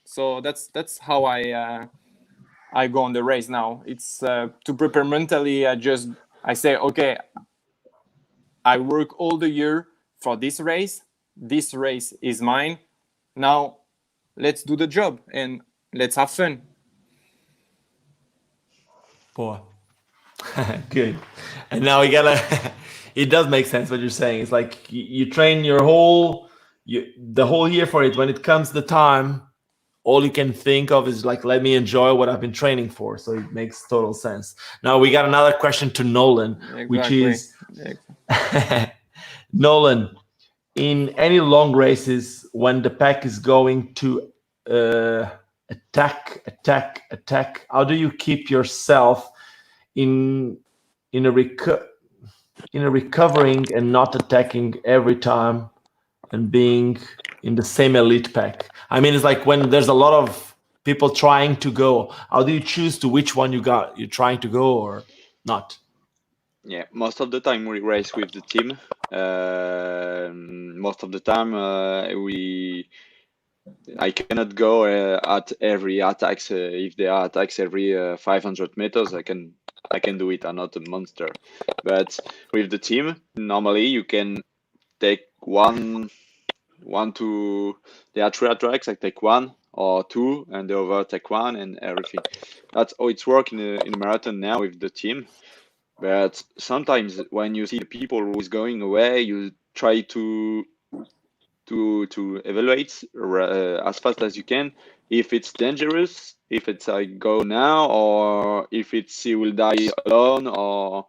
So that's how I go on the race now. It's to prepare mentally. I say, okay, I work all the year for this race. This race is mine. Now let's do the job and let's have fun. Boy. Good. And now we gotta it does make sense what you're saying. It's like you train the whole year for it. When it comes the time, all you can think of is like, let me enjoy what I've been training for. So it makes total sense. Now we got another question to Nolan, which is Nolan, in any long races, when the pack is going to attack, how do you keep yourself in a recovering and not attacking every time and being in the same elite pack? I mean, it's like when there's a lot of people trying to go, how do you choose to which one you're trying to go or not? Yeah, most of the time we race with the team. Most of the time I cannot go at every attacks. If there are attacks every 500 meters, I can do it. I'm not a monster. But with the team, normally you can take one, two. There are 3 attacks. I take 1 or 2, and the other take 1, and everything. That's how it's working in a marathon now with the team. But sometimes when you see the people who is going away, you try to evaluate as fast as you can if it's dangerous, if it's I go now, or if it's he will die alone, or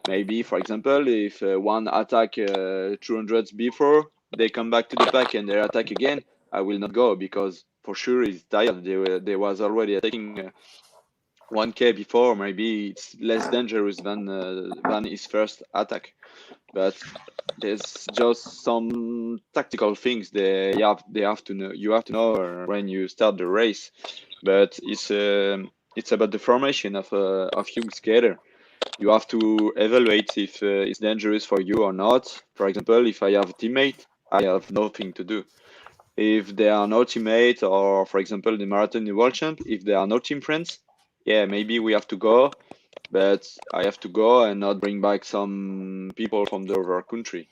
maybe, for example, if one attack 200 before they come back to the pack and they attack again, I will not go because for sure he's tired. They was already attacking 1K before. Maybe it's less dangerous than his first attack. But there's just some tactical things they have to know. You have to know when you start the race. But it's about the formation of young skater. You have to evaluate if it's dangerous for you or not. For example, if I have a teammate, I have nothing to do. If there are no teammates, or for example, the marathon world champ, if there are no team friends, yeah, maybe we have to go. But I have to go and not bring back some people from the other country.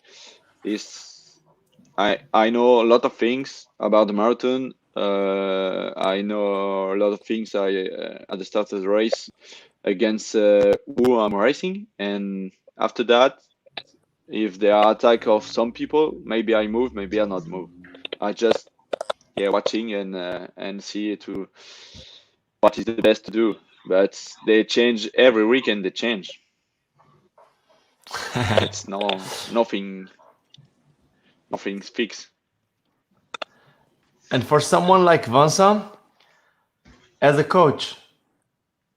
I know a lot of things about the marathon. I know a lot of things at the start of the race against who I'm racing, and after that, if there are attack of some people, maybe I move, maybe I not move. I just watching and see to what is the best to do. But they change every weekend. They change. It's nothing's fixed. And for someone like Vincent, as a coach,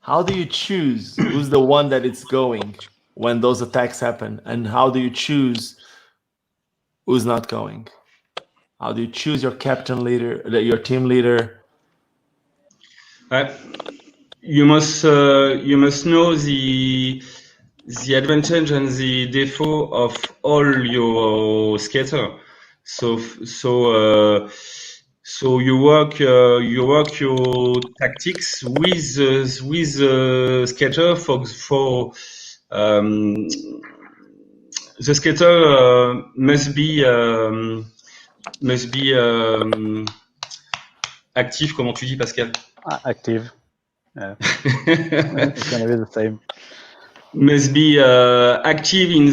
how do you choose who's the one that it's going when those attacks happen? And how do you choose who's not going? How do you choose your captain leader, your team leader? You must know the advantage and the default of all your skater. So you work your tactics with skater for the skater must be Active, comment tu dis, Pascal? Active. Yeah. It's gonna be the same. Must be active in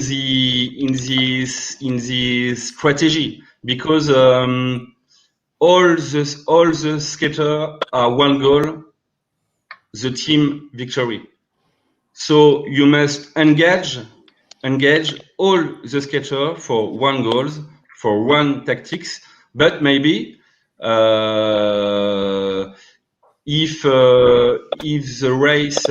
the strategy, because all the skater are one goal, the team victory. So you must engage all the skater for one goals, for one tactics, but maybe if the race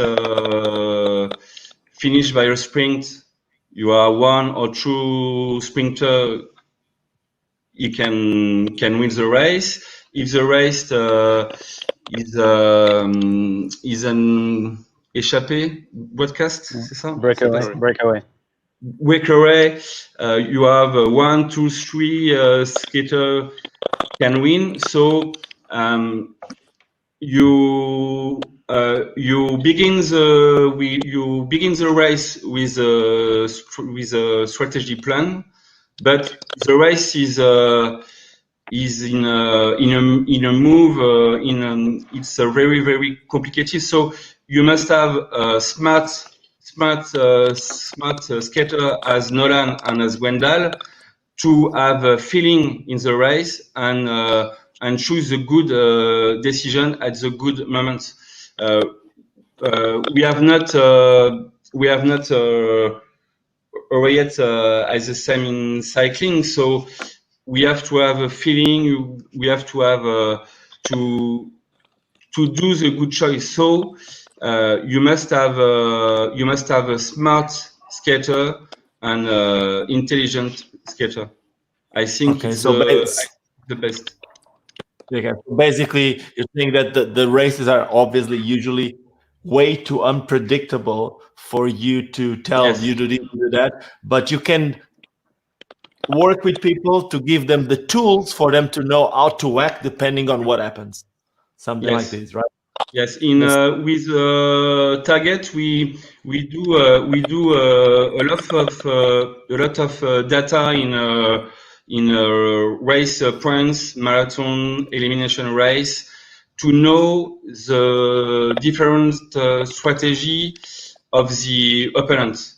finish by a sprint, you are one or two sprinter, you can win the race. If the race is an échappé broadcast, c'est ça? Breakaway. You have 1, 2, 3 skater can win. So you begin the race with a strategy plan, but the race is in a move it's very, very complicated. So you must have a smart skater as Nolan and as Gwendal to have a feeling in the race and choose a good decision at the good moment. We have not yet as the same in cycling, so we have to have a feeling. We have to have to do the good choice. So you must have a smart skater and intelligent skater. I think it's the best. Okay. Basically, you're saying that the races are obviously usually way too unpredictable for you to tell you to do that, but you can work with people to give them the tools for them to know how to act depending on what happens. Something like this, right? Yes. With target, we do a lot of data in race points, marathon, elimination race, to know the different strategy of the opponent.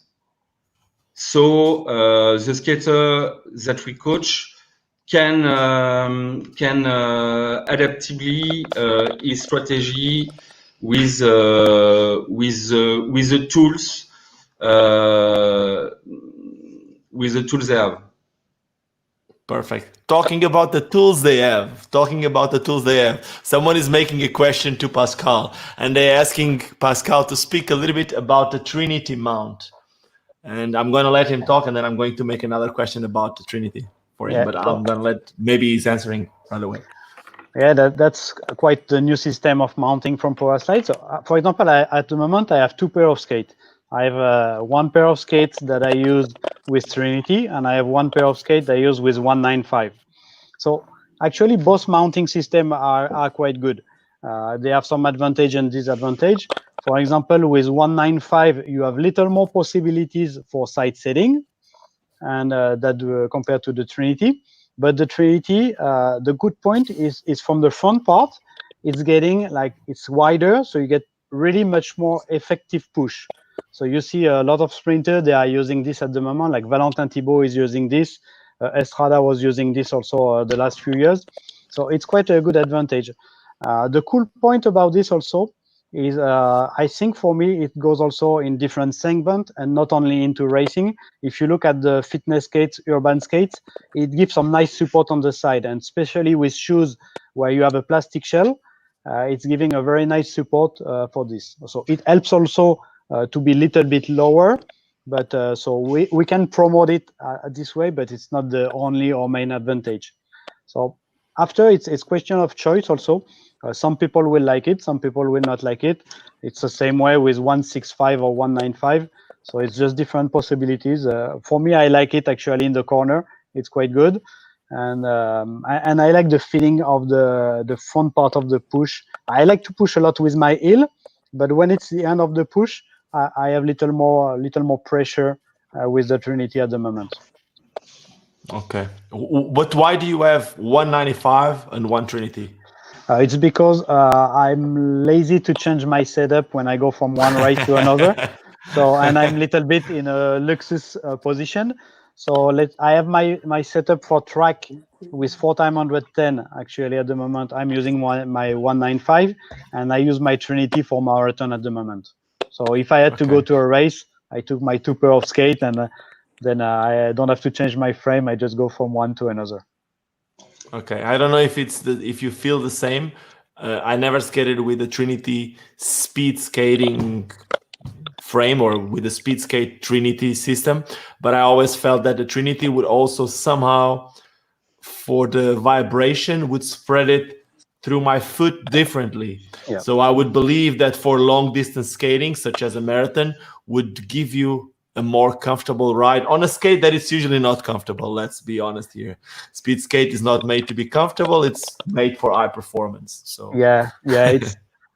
So the skater that we coach can adaptably his strategy with the tools they have. Perfect. Talking about the tools they have. Someone is making a question to Pascal, and they're asking Pascal to speak a little bit about the Trinity mount. And I'm going to let him talk, and then I'm going to make another question about the Trinity for him. But I'm going to let, maybe he's answering right away. Yeah, that's quite the new system of mounting from Powerslide. So, for example, at the moment, I have 2 pairs of skates. I have 1 pair of skates that I use with Trinity, and I have 1 pair of skates I use with 195. So actually, both mounting systems are quite good. They have some advantage and disadvantage. For example, with 195, you have little more possibilities for side setting, and that compared to the Trinity. But the Trinity, the good point is from the front part, it's getting it's wider, so you get really much more effective push. So you see a lot of sprinters, they are using this at the moment, like Valentin Thibault is using this. Estrada was using this also the last few years. So it's quite a good advantage. The cool point about this also is I think for me, it goes also in different segments and not only into racing. If you look at the fitness skates, urban skates, it gives some nice support on the side, and especially with shoes where you have a plastic shell, it's giving a very nice support for this. So it helps also to be a little bit lower, but so we can promote it this way, but it's not the only or main advantage. So after it's question of choice also. Some people will like it, some people will not like it. It's the same way with 165 or 195. So it's just different possibilities. For me, I like it actually in the corner. It's quite good. And I like the feeling of the front part of the push. I like to push a lot with my heel, but when it's the end of the push, I have little more pressure with the Trinity at the moment. Okay, but why do you have 195 and 1 Trinity? It's because I'm lazy to change my setup when I go from one race to another. So, and I'm a little bit in a luxus position. So I have my setup for track with 4x110. Actually, at the moment, I'm using my 195, and I use my Trinity for marathon at the moment. So if I had to go to a race, I took my 2 pair of skate, and then I don't have to change my frame. I just go from one to another. Okay, I don't know if if you feel the same. I never skated with the Trinity speed skating frame or with the speed skate Trinity system, but I always felt that the Trinity would also somehow, for the vibration, would spread it through my foot differently. Yeah. So I would believe that for long distance skating, such as a marathon, would give you a more comfortable ride on a skate that is usually not comfortable. Let's be honest here. Speed skate is not made to be comfortable. It's made for high performance. So yeah,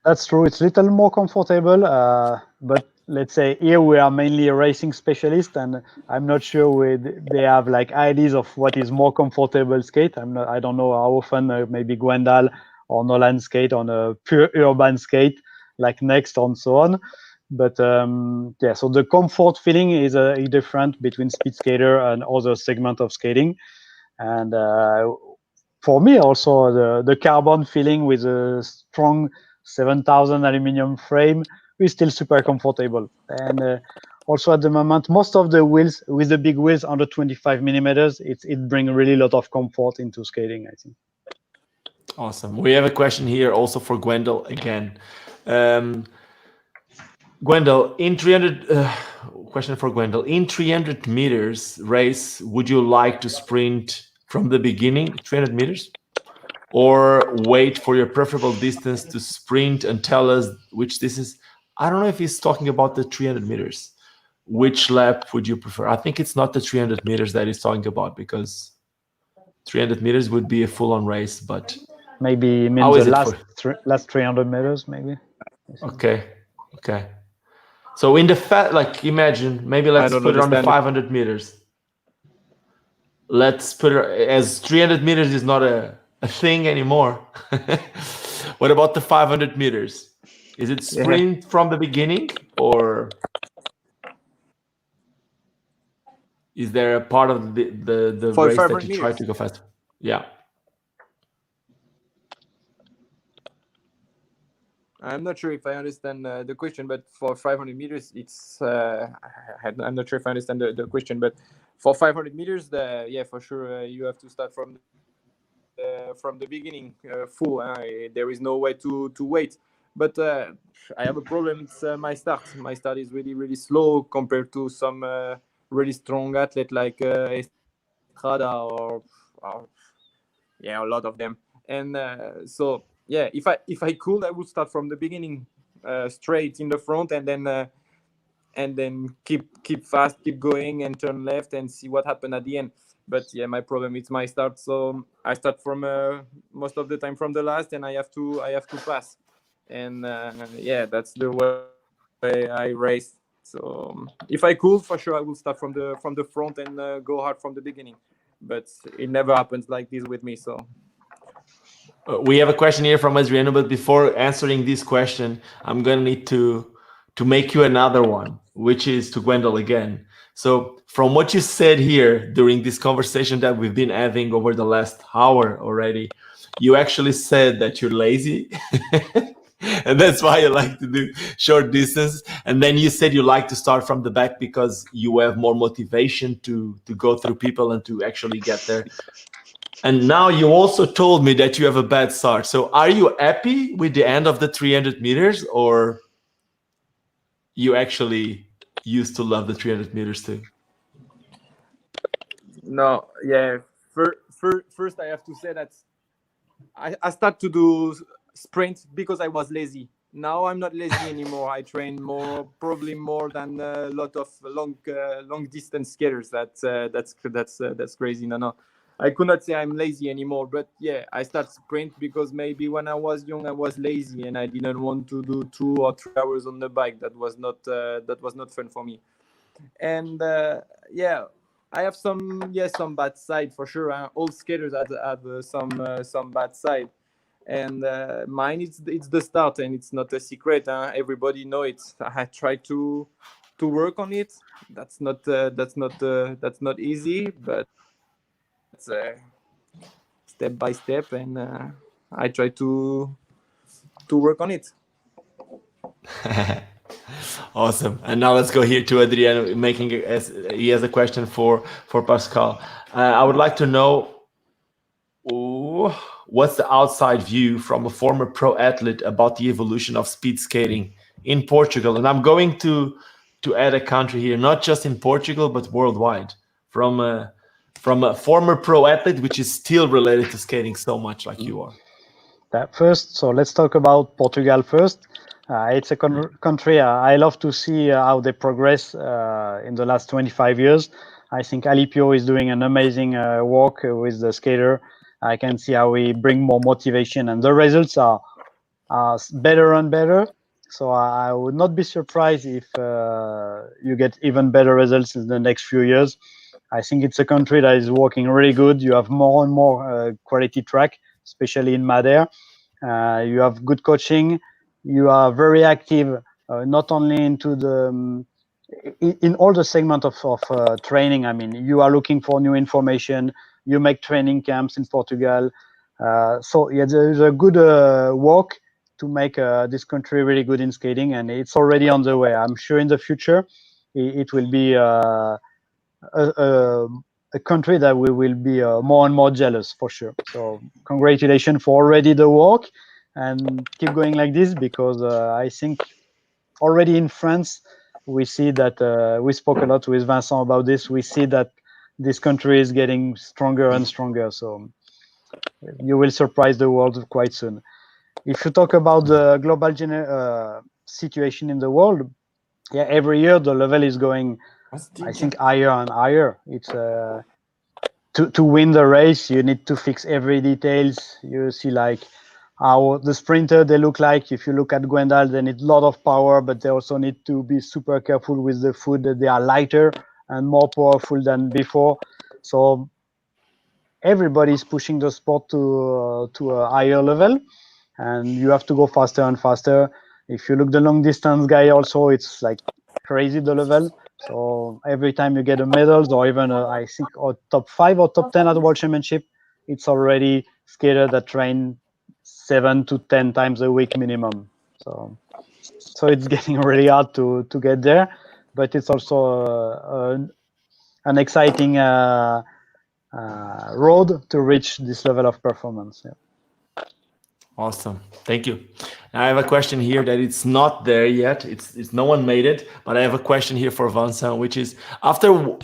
that's true. It's a little more comfortable, but let's say here we are mainly a racing specialist, and I'm not sure they have like ideas of what is more comfortable skate. I don't know how often maybe Gwendal or Nolan skate on a pure urban skate like Next and so on. But yeah, so the comfort feeling is different between speed skater and other segment of skating. And for me also the carbon feeling with a strong 7,000 aluminum frame is still super comfortable. And also at the moment, most of the wheels with the big wheels under 25 millimeters, it brings really a lot of comfort into skating, I think. awesome. We have a question here also for Gwendal again. Gwendal, in 300 question for Gwendal. In 300 meters race, would you like to sprint from the beginning, 300 meters, or wait for your preferable distance to sprint and tell us which this is? I don't know if he's talking about the 300 meters. Which lap would you prefer? I think it's not the 300 meters that he's talking about, because 300 meters would be a full-on race, but maybe means the last 300 meters, maybe. Okay. So in the like imagine, maybe let's put it on the 500 meters. Let's put it as 300 meters is not a thing anymore. What about the 500 meters? Is it sprint from the beginning, or is there a part of the race that you try to go faster? Yeah. I'm not sure if I understand the question, but for 500 meters, it's I'm not sure if I understand the question, but for 500 meters, for sure you have to start from the beginning, full. There is no way to wait. But I have a problem. It's my start. My start is really, really slow compared to some really strong athlete like Estrada or a lot of them. And so yeah, if I could, I would start from the beginning, straight in the front, and then keep fast, keep going, and turn left and see what happened at the end. But yeah, my problem is my start. So I start from most of the time from the last, and I have to pass. And that's the way I race. So if I could, for sure, I will start from the front and go hard from the beginning. But it never happens like this with me. So we have a question here from Adriano, but before answering this question, I'm gonna need to make you another one, which is to Gwendal again. So from what you said here during this conversation that we've been having over the last hour already, you actually said that you're lazy. And that's why you like to do short distance. And then you said you like to start from the back because you have more motivation to go through people and to actually get there. And now you also told me that you have a bad start. So are you happy with the end of the 300 meters, or you actually used to love the 300 meters too? No, yeah. First, I have to say that I start to do sprint because I was lazy. Now I'm not lazy anymore. I train probably more than a lot of long distance skaters. That's crazy. No, I could not say I'm lazy anymore. But yeah, I start sprint because maybe when I was young I was lazy and I didn't want to do 2 or 3 hours on the bike. That was not fun for me. And I have some bad side for sure. All skaters have some bad side. and mine it's the start, and it's not a secret. Everybody know it. I try to work on it. That's not easy, but it's step by step, and I try to work on it. Awesome. And now let's go here to Adriano, he has a question for Pascal. I would like to know, what's the outside view from a former pro athlete about the evolution of speed skating in Portugal? And I'm going to add a country here, not just in Portugal, but worldwide, from a former pro athlete, which is still related to skating so much like you are. So let's talk about Portugal first. It's a country I love to see how they progress in the last 25 years. I think Alipio is doing an amazing work with the skater. I can see how we bring more motivation, and the results are better and better. So I would not be surprised if you get even better results in the next few years. I think it's a country that is working really good. You have more and more quality track, especially in Madeira. You have good coaching. You are very active, not only into in all the segment of training. I mean, you are looking for new information. You make training camps in Portugal. So yeah, there's a good work to make this country really good in skating, and it's already on the way. I'm sure in the future it will be a country that we will be more and more jealous for sure. So congratulations for already the work, and keep going like this, because I think already in France we see that we spoke a lot with Vincent about this. We see that this country is getting stronger and stronger. So you will surprise the world quite soon. If you talk about the global situation in the world, yeah, every year the level is going, I think, higher and higher. It's to win the race, you need to fix every details. You see like how the sprinter they look like. If you look at Gwendal, they need a lot of power, but they also need to be super careful with the food. That they are lighter and more powerful than before. So everybody is pushing the sport to a higher level, and you have to go faster and faster. If you look the long distance guy also, it's like crazy the level. So every time you get a medals, or even I think top 5 or top 10 at the World Championship, it's already skater that train 7 to 10 times a week minimum. So it's getting really hard to get there, but it's also an exciting road to reach this level of performance. Yeah. Awesome, thank you. I have a question here that it's not there yet. It's no one made it, but I have a question here for Vincent, which is after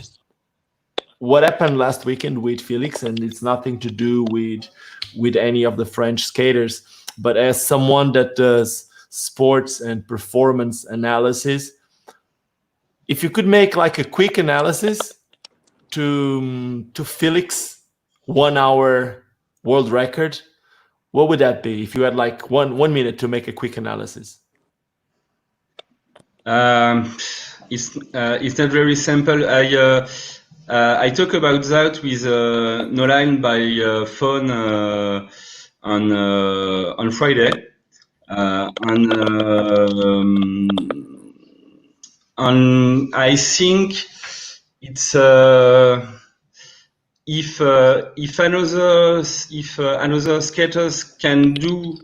what happened last weekend with Felix, and it's nothing to do with any of the French skaters, but as someone that does sports and performance analysis, if you could make like a quick analysis to Felix 1 hour world record, what would that be if you had like one minute to make a quick analysis? It's not very simple. I talk about that with Nolan by phone on Friday, and I think it's if another skaters can do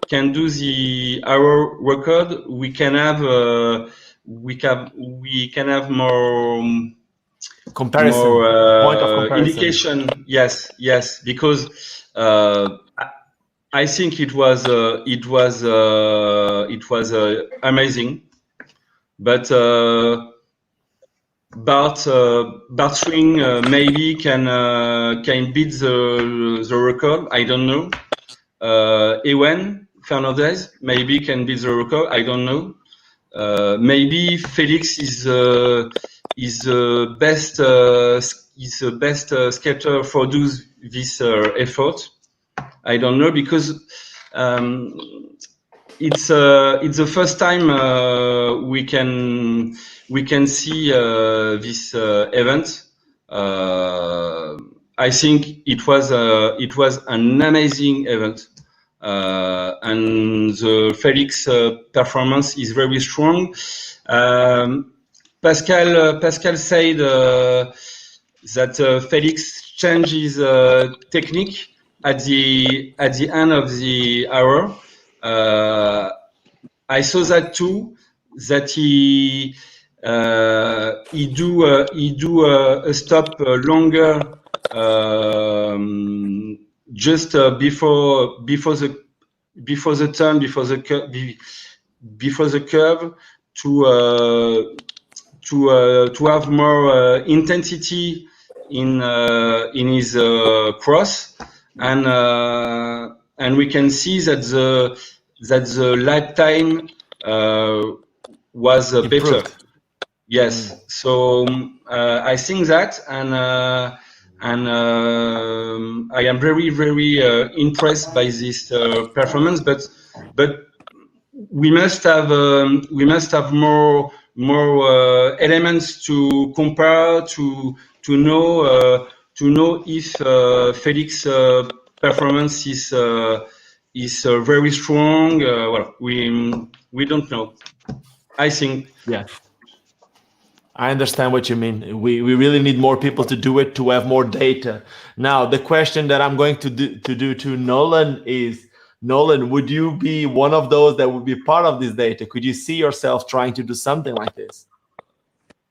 the hour record, we can have more comparison, point of comparison. indication. Yes, because I think it was amazing, but Bart Swing maybe can beat the record. I don't know. Ewan Fernandez maybe can beat the record. I don't know. Maybe Felix is the best skater for do this effort. I don't know, because it's the first time we can see this event. I think it was an amazing event. and the Felix performance is very strong. Pascal said that Felix changed his technique at the end of the hour. I saw that too. That he do a stop longer just before the turn, before the curve to have more intensity in his cross, and we can see that the lap time was better. Yes, so I think that, and I am very impressed by this performance. But we must have more elements to compare to know if Felix performance is very strong. Well, we don't know. I think. Yeah. I understand what you mean. We really need more people to do it, to have more data. Now, the question that I'm going to do to Nolan is, Nolan, would you be one of those that would be part of this data? Could you see yourself trying to do something like this?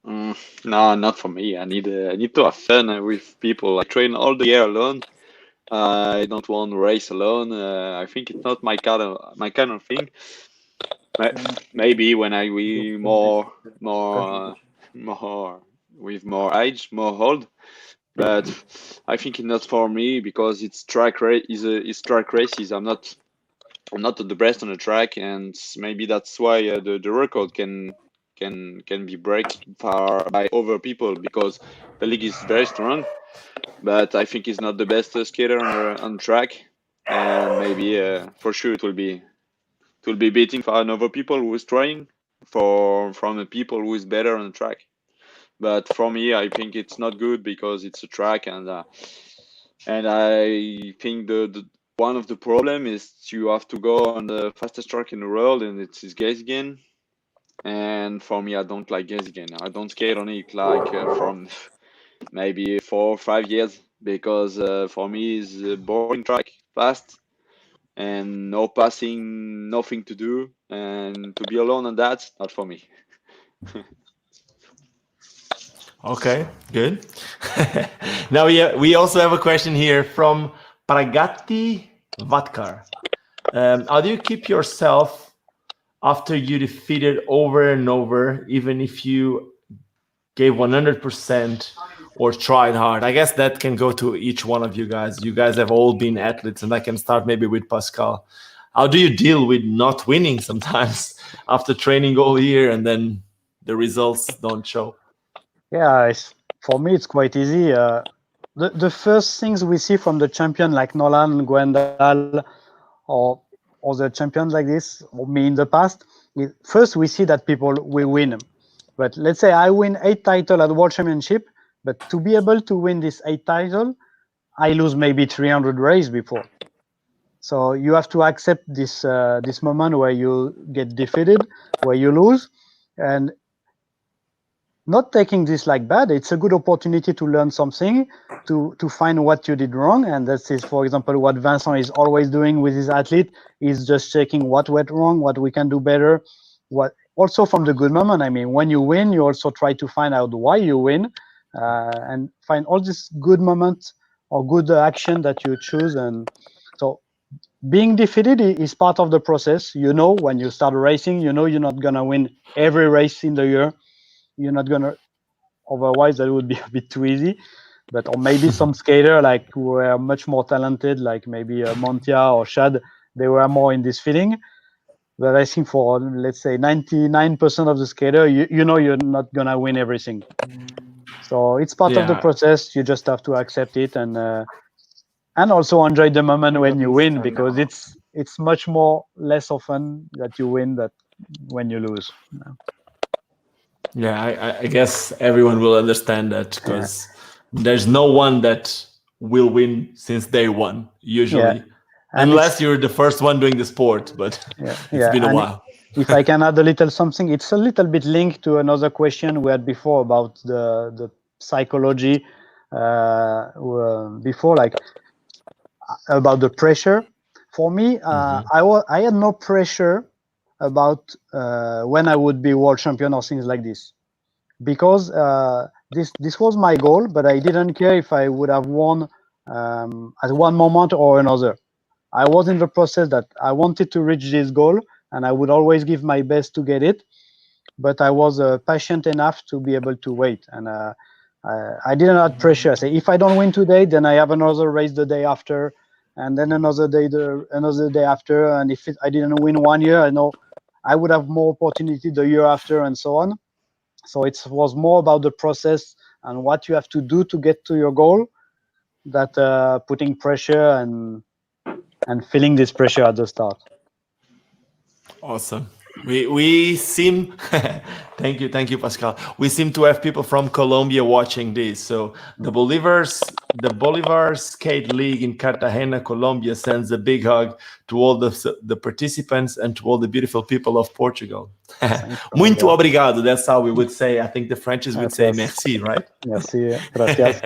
No, not for me. I need to have fun with people. I train all the year alone. I don't want to race alone. I think it's not my kind of thing. Maybe when I be more with more age, more old, but I think it's not for me because it's track races. I'm not the best on the track, and maybe that's why the record can be broken by other people because the league is very strong. But I think he's not the best skater on track, and maybe for sure it will be beating for another people who is trying from the people who is better on the track. But for me, I think it's not good because it's a track, and I think the one of the problem is you have to go on the fastest track in the world, and it's Gazigen. And for me, I don't like Gazigen. I don't skate on it like from maybe 4 or 5 years because for me it's a boring track, fast, and no passing, nothing to do, and to be alone on that, not for me. Okay, good. Now we also have a question here from Pragati Vatkar. How do you keep yourself after you defeated over and over, even if you gave 100% or tried hard? I guess that can go to each one of you guys. You guys have all been athletes, and I can start maybe with Pascal. How do you deal with not winning sometimes after training all year and then the results don't show? Yeah, for me, it's quite easy. The first things we see from the champion like Nolan, Gwendal, or the champions like this, or me in the past, first we see that people will win. But let's say I win 8 titles at World Championship, but to be able to win this 8 title, I lose maybe 300 races before. So you have to accept this moment where you get defeated, where you lose, and not taking this like bad. It's a good opportunity to learn something, to find what you did wrong. And that is, for example, what Vincent is always doing with his athlete, is just checking what went wrong, what we can do better. What also from the good moment. I mean, when you win, you also try to find out why you win, and find all these good moments or good action that you choose. And so being defeated is part of the process. You know, when you start racing, you know you're not gonna win every race in the year. You're not gonna, otherwise that would be a bit too easy. But or maybe some skater like who were much more talented, like maybe Montia or Shad, they were more in this feeling. But I think for, let's say, 99% of the skater, you know you're not gonna win everything. So it's part of the process. You just have to accept it and also enjoy the moment when you win, because it's much more less often that you win that when you lose. Yeah, I guess everyone will understand that, because there's no one that will win since day one, usually. And Unless you're the first one doing the sport, but it's been a while. If I can add a little something, it's a little bit linked to another question we had before about the psychology. Before, like about the pressure. For me, I had no pressure about when I would be world champion or things like this, because this was my goal, but I didn't care if I would have won at one moment or another. I was in the process that I wanted to reach this goal, and I would always give my best to get it. But I was patient enough to be able to wait, and I didn't have pressure. I say, if I don't win today, then I have another race the day after, and then another day after. And if I didn't win 1 year, I know I would have more opportunity the year after, and so on. So it was more about the process and what you have to do to get to your goal, that putting pressure and feeling this pressure at the start. Awesome. We seem thank you, Pascal. We seem to have people from Colombia watching this. So the Bolivar Skate League in Cartagena, Colombia, sends a big hug to all the participants and to all the beautiful people of Portugal. Muito obrigado. That's how we would say. I think the French would say merci, right? Merci, gracias.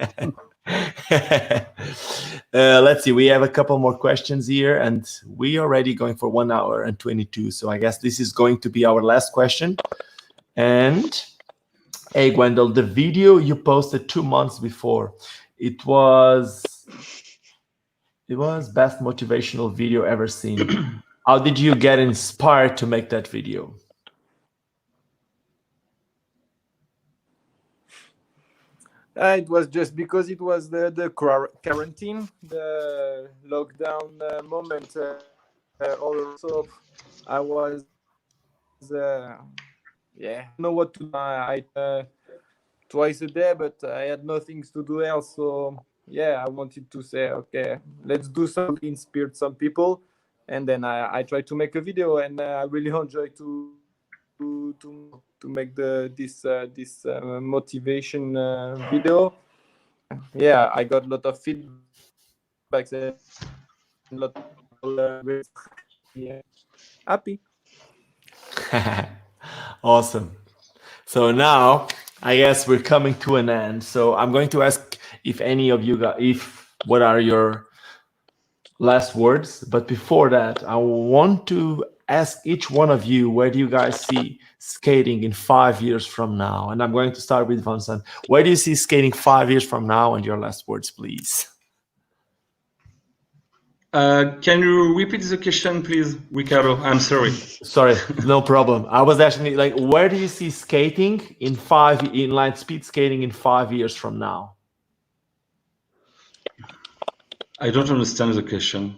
Let's see, we have a couple more questions here, and we are already going for 1 hour and 22, so I guess this is going to be our last question. And hey, Gwendal, the video you posted 2 months before, it was best motivational video ever seen. How did you get inspired to make that video? It was just because it was the quarantine, the lockdown moment. Also, I was, know what to do. I twice a day, but I had nothing to do else. So I wanted to say, okay, let's do something, inspire some people, and then I tried to make a video, and I really enjoy to make this motivation video. I got a lot of feedback and a lot of happy. Awesome. So now I guess we're coming to an end. So I'm going to ask if any of you what are your last words, but before that I want to ask each one of you, where do you guys see skating in 5 years from now? And I'm going to start with Vincent. Where do you see skating 5 years from now? And your last words, please. Can you repeat the question, please, Ricardo? I'm sorry. Sorry, no problem. I was actually like, where do you see skating inline speed skating in 5 years from now? I don't understand the question.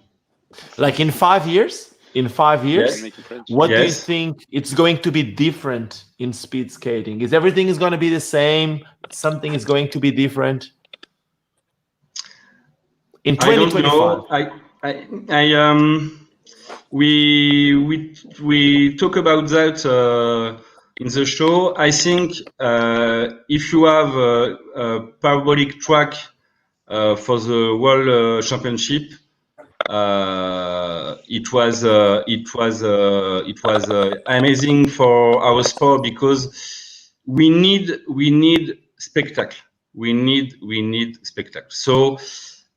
Like in 5 years? In 5 years, what do you think it's going to be different in speed skating? Is everything going to be the same? Something is going to be different? In 2025? I don't know. We talk about that in the show. I think if you have a parabolic track for the World Championship, it was amazing for our sport, because we need spectacle. We need spectacle. So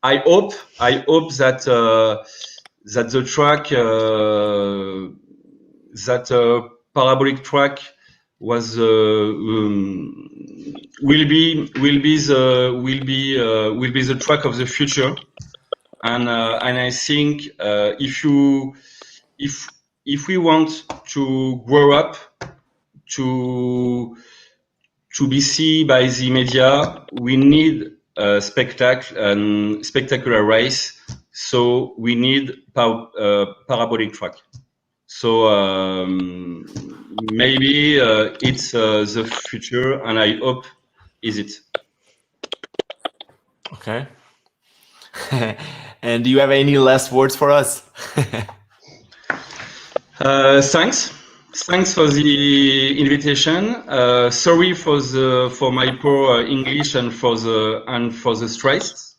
I hope that the track, that parabolic track was will be the track of the future. And I think if we want to grow up, to be seen by the media, we need a spectacular race. So we need parabolic track. So maybe it's the future, and I hope is it. Okay. And do you have any last words for us? Thanks for the invitation. Sorry for my poor English and for the stress.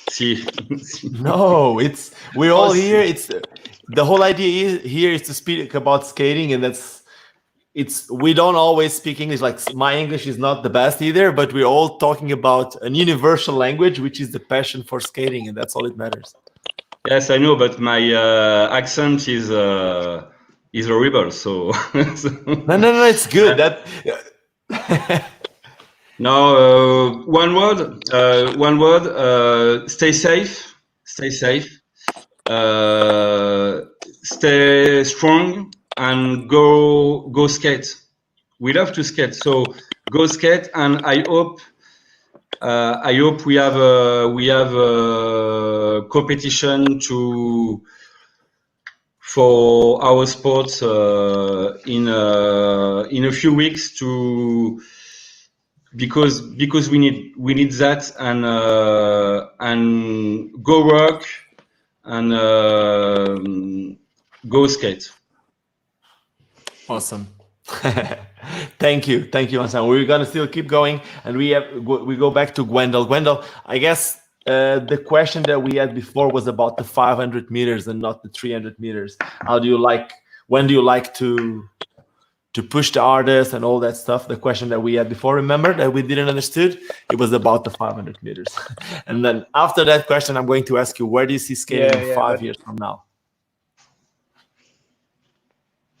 See. No, we're all Oh, here. It's the whole idea here is to speak about skating, and we don't always speak English. Like my English is not the best either, but we're all talking about an universal language, which is the passion for skating, and that's all it matters. Yes, I know, but my accent is horrible. So, No, it's good. No, one word. Stay safe. Stay safe. Stay strong and go skate. We love to skate, so go skate. And I hope we have a competition for our sports in a few weeks because we need that and go work and go skate. Awesome. Thank you, Vincent. We're gonna still keep going, and we go back to Gwendal. Gwendal, I guess the question that we had before was about the 500 meters and not the 300 meters. When do you like to push the hardest and all that stuff? The question that we had before, remember, that we didn't understood, it was about the 500 meters. And then after that question, I'm going to ask you, where do you see skating in 5 years from now?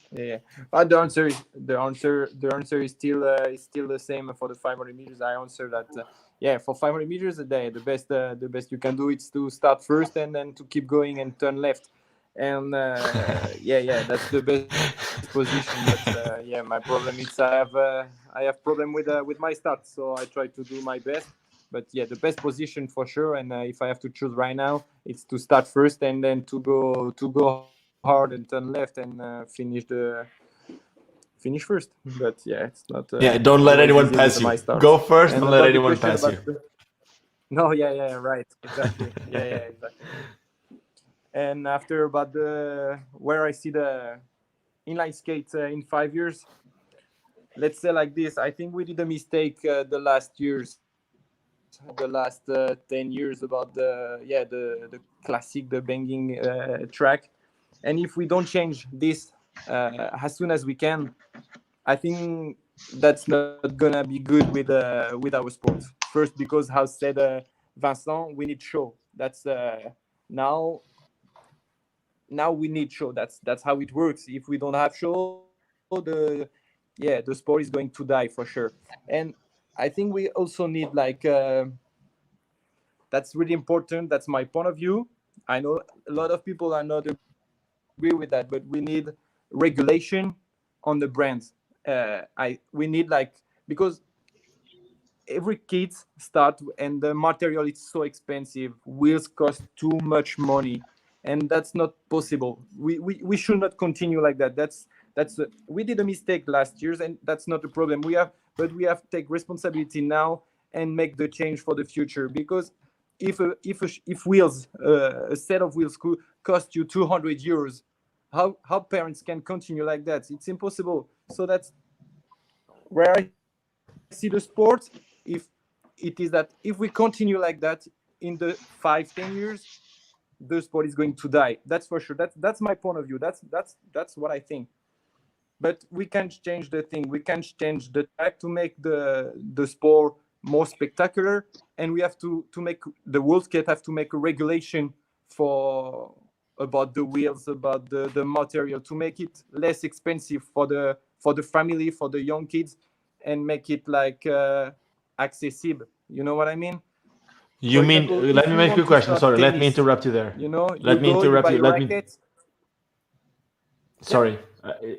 Yeah, but the answer is still the same for the 500 meters. I answer that for 500 meters a day, the best you can do is to start first and then to keep going and turn left, and that's the best position. But my problem is I have problem with my start, so I try to do my best. But the best position for sure. And if I have to choose right now, it's to start first and then to go hard and turn left and finish first. But it's not. Don't let anyone pass you. Go first and let anyone pass you. No, right, exactly. Exactly. And after about where I see the inline skate in 5 years, let's say like this. I think we did a mistake the last 10 years about the classic, the banging track. And if we don't change this as soon as we can, I think that's not gonna be good with our sports. First, because how said Vincent, we need show. That's now we need show. That's how it works. If we don't have show, the sport is going to die for sure. And I think we also need that's really important. That's my point of view. I know a lot of people are not agree with that, but we need regulation on the brands. We need because every kid start and the material is so expensive. Wheels cost too much money, and that's not possible. We should not continue like that. We did a mistake last year, and that's not a problem. We have to take responsibility now and make the change for the future. Because if wheels, a set of wheels could cost you 200 euros, how parents can continue like that? It's impossible. So that's where I see the sport. If it is that if we continue like that in the 5-10 years, the sport is going to die. That's for sure. That's my point of view. That's what I think. But we can't change the thing. We can't change the track to make the sport more spectacular, and we have to make the World Skate have to make a regulation about the wheels, about the material, to make it less expensive for the family, for the young kids, and make it accessible. You know what I mean? You mean? Let me make you a question. Sorry, let me interrupt you there. Let me interrupt you. Sorry,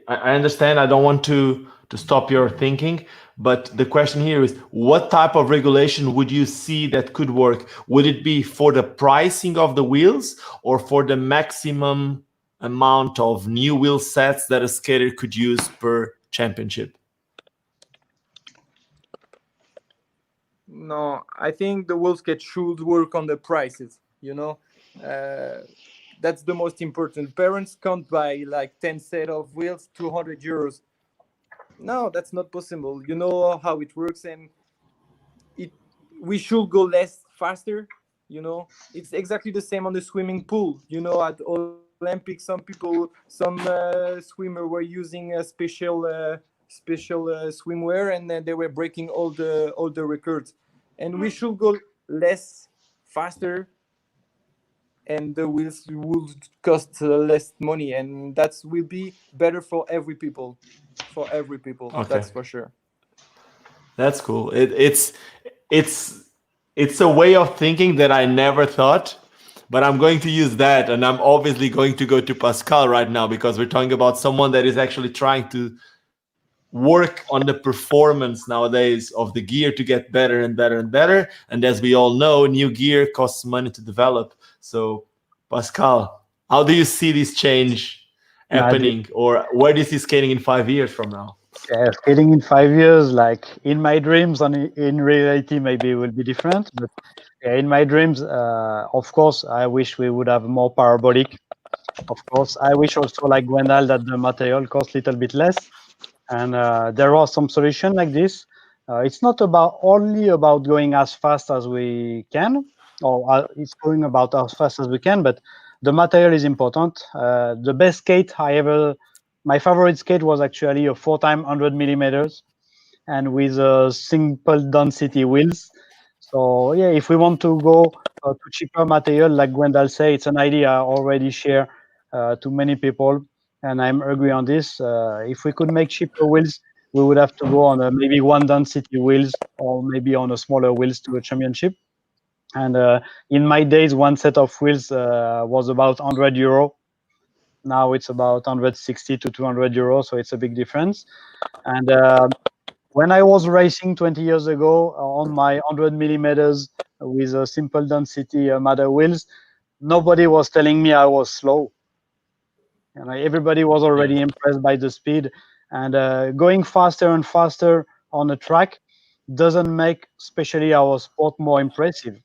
I understand. I don't want to stop your thinking, but the question here is, what type of regulation would you see that could work? Would it be for the pricing of the wheels, or for the maximum amount of new wheel sets that a skater could use per championship? No, I think the World Skate should work on the prices. That's the most important. Parents can't buy 10 set of wheels, 200 euros. No, that's not possible. You know how it works, and we should go faster, You know, it's exactly the same on the swimming pool. You know, at Olympics, some swimmer were using a special swimwear, and then they were breaking all the records. And we should go less, faster, and the wheels will cost less money, and that will be better for every people. Okay. That's for sure. That's cool. It's a way of thinking that I never thought, but I'm going to use that, and I'm obviously going to go to Pascal right now because we're talking about someone that is actually trying to work on the performance nowadays of the gear to get better and better and better. And as we all know, new gear costs money to develop. So, Pascal, how do you see this change happening, or where do you see skating in 5 years from now? Yeah, skating in 5 years, like in my dreams and in reality, maybe it will be different. But yeah, in my dreams, of course, I wish we would have more parabolic. Of course, I wish also, like Gwendal, that the material costs a little bit less. And there are some solutions like this. It's not only about going as fast as we can, or it's going about as fast as we can, but the material is important. The best skate my favorite skate was actually a 4x 100 millimeters, and with a simple density wheels. So yeah, if we want to go to cheaper material, like Gwendal say, it's an idea I already share to many people, and I'm agree on this. If we could make cheaper wheels, we would have to go on maybe one density wheels, or maybe on a smaller wheels to a championship. And in my days, one set of wheels was about €100. Now it's about 160 to 200 euros, so it's a big difference. And when I was racing 20 years ago on my 100 millimeters with a simple density matter wheels, nobody was telling me I was slow. And everybody was already impressed by the speed. And going faster and faster on a track doesn't make especially our sport more impressive,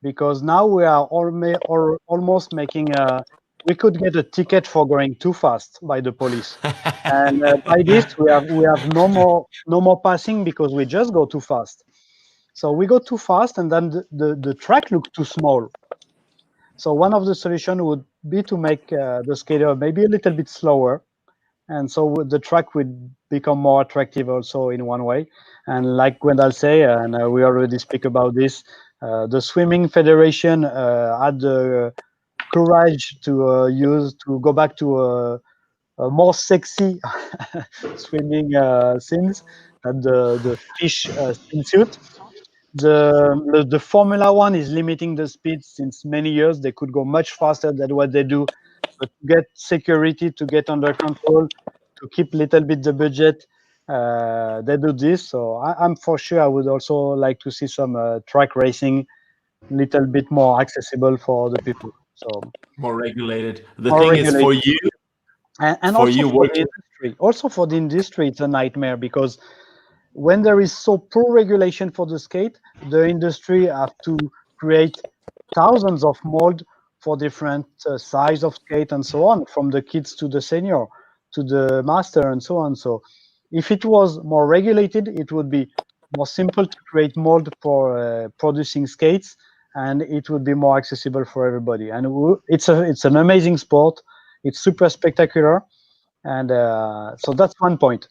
because now we are almost making we could get a ticket for going too fast by the police. And by this, we have no more passing, because we just go too fast. So we go too fast, and then the track looks too small. So one of the solutions would be to make the skater maybe a little bit slower, and so the track would become more attractive also in one way. And like Gwendal say, and we already speak about this, the Swimming Federation had the courage to go back to a more sexy swimming scenes than the fish swimsuit. The Formula One is limiting the speed since many years. They could go much faster than what they do, but to get security, to get under control, to keep little bit the budget, they do this. So I'm for sure I would also like to see some track racing, little bit more accessible for the people. So More regulated. The more thing is, for regulated. you, And for also you for the working, industry. Also for the industry, it's a nightmare, because when there is so poor regulation for the skate, the industry have to create thousands of molds for different size of skate and so on, from the kids to the senior to the master and so on. So if it was more regulated, it would be more simple to create mold for producing skates, and it would be more accessible for everybody. And it's an amazing sport. It's super spectacular, and so that's one point.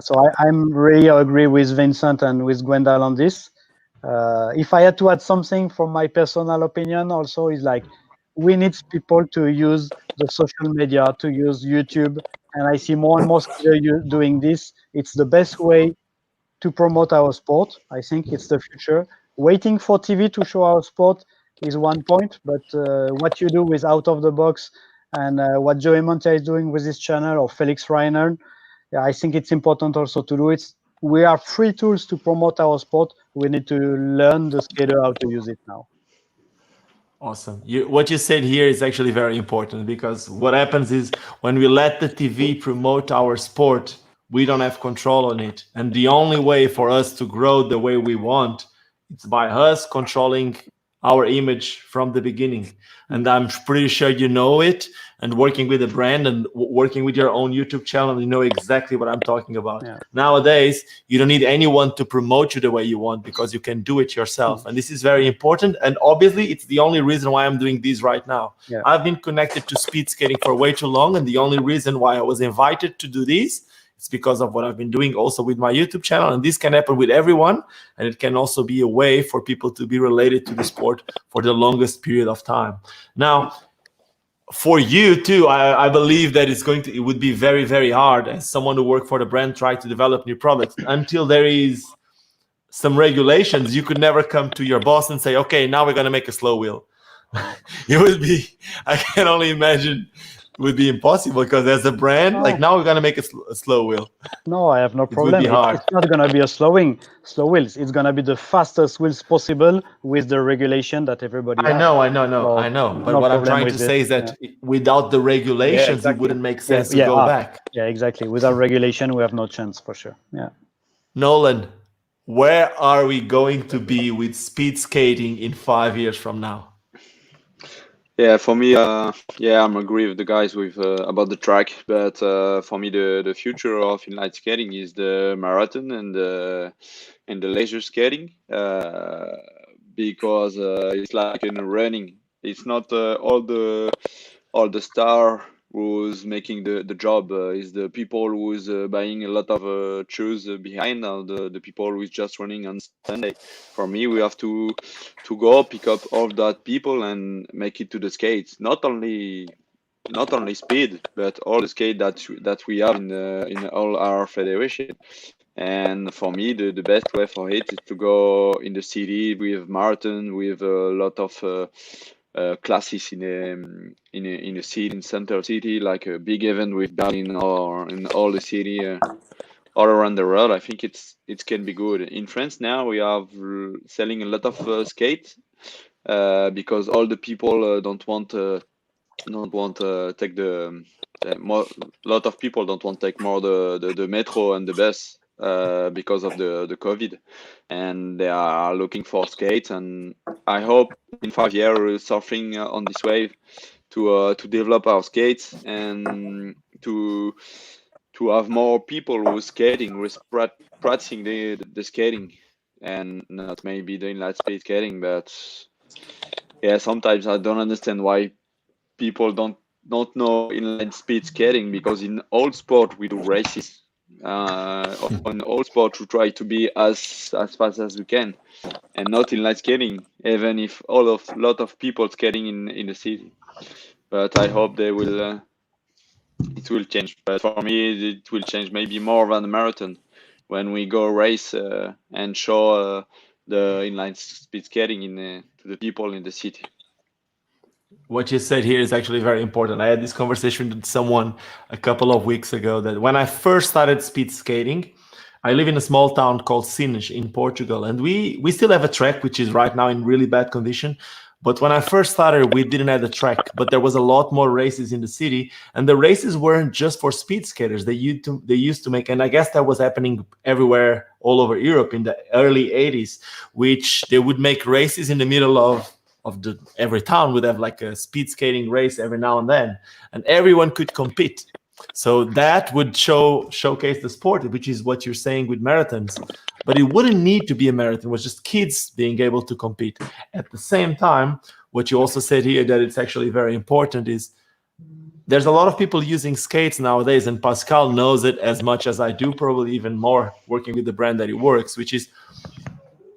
So I'm really agree with Vincent and with Gwendal on this. If I had to add something from my personal opinion, also is like, we need people to use the social media, to use YouTube, and I see more and more skaters doing this. It's the best way to promote our sport. I think it's the future. Waiting for TV to show our sport is one point, but what you do with out of the box, and what Joey Montia is doing with his channel, or Felix Reiner, I think it's important also to do it. We are free tools to promote our sport. We need to learn the skater how to use it now. awesome. What you said here is actually very important, because what happens is when we let the TV promote our sport, we don't have control on it. And the only way for us to grow the way we want, it's by us controlling our image from the beginning. And I'm pretty sure you know it. And working with a brand and working with your own YouTube channel, you know exactly what I'm talking about. Yeah. Nowadays, you don't need anyone to promote you the way you want, because you can do it yourself. And this is very important. And obviously, it's the only reason why I'm doing this right now. Yeah. I've been connected to speed skating for way too long. And the only reason why I was invited to do this, it's because of what I've been doing also with my YouTube channel. And this can happen with everyone. And it can also be a way for people to be related to the sport for the longest period of time. Now, for you too, I believe that it would be very, very hard as someone who work for the brand, try to develop new products until there is some regulations. You could never come to your boss and say, okay, now we're going to make a slow wheel. It would be, I can only imagine, it would be impossible, because as a brand, like now we're going to make a slow wheel. No, I have no would problem. be hard. It's not going to be a slow wheels. It's going to be the fastest wheels possible with the regulation that everybody has. I know. But no what I'm problem trying with to this. say is that without the regulations, exactly. it wouldn't make sense to go back. Yeah, exactly. Without regulation, we have no chance for sure. Yeah. Nolan, where are we going to be with speed skating in 5 years from now? Yeah, for me, I'm agree with the guys with about the track, but for me, the future of inline skating is the marathon and the laser skating, because it's like in running. It's not all the star who's making the job. Is the people who's buying a lot of shoes behind, or the people who's just running on Sunday. For me, we have to go pick up all that people and make it to the skates. Not only speed, but all the skate that we have in all our federation. And for me, the best way for it is to go in the city with marathon, with a lot of classes in a city, in center city, like a big event with Berlin or in all the city all around the world. I think it can be good. In France now we are selling a lot of skates because all the people don't want to take lot of people don't want to take more the metro and the bus because of the COVID, and they are looking for skates. And I hope in 5 years we're surfing on this wave to develop our skates and to have more people who are skating, who are practicing the skating, and not maybe the inline speed skating. But yeah, sometimes I don't understand why people don't know inline speed skating, because in all sport we do races. On all sport we try to be as fast as we can, and not inline skating, even if lot of people skating in the city. But I hope it will change. But for me, it will change maybe more than the marathon, when we go race and show the inline speed skating to the people in the city. What you said here is actually very important. I had this conversation with someone a couple of weeks ago, that when I first started speed skating, I live in a small town called Sines in Portugal, and we still have a track which is right now in really bad condition. But when I first started, we didn't have a track, but there was a lot more races in the city, and the races weren't just for speed skaters. They used to make, and I guess that was happening everywhere, all over Europe in the early 80s, which they would make races in the middle of every town would have like a speed skating race every now and then, and everyone could compete. So that would showcase the sport, which is what you're saying with marathons. But it wouldn't need to be a marathon. It was just kids being able to compete. At the same time, what you also said here, that it's actually very important, is there's a lot of people using skates nowadays, and Pascal knows it as much as I do, probably even more, working with the brand that he works, which is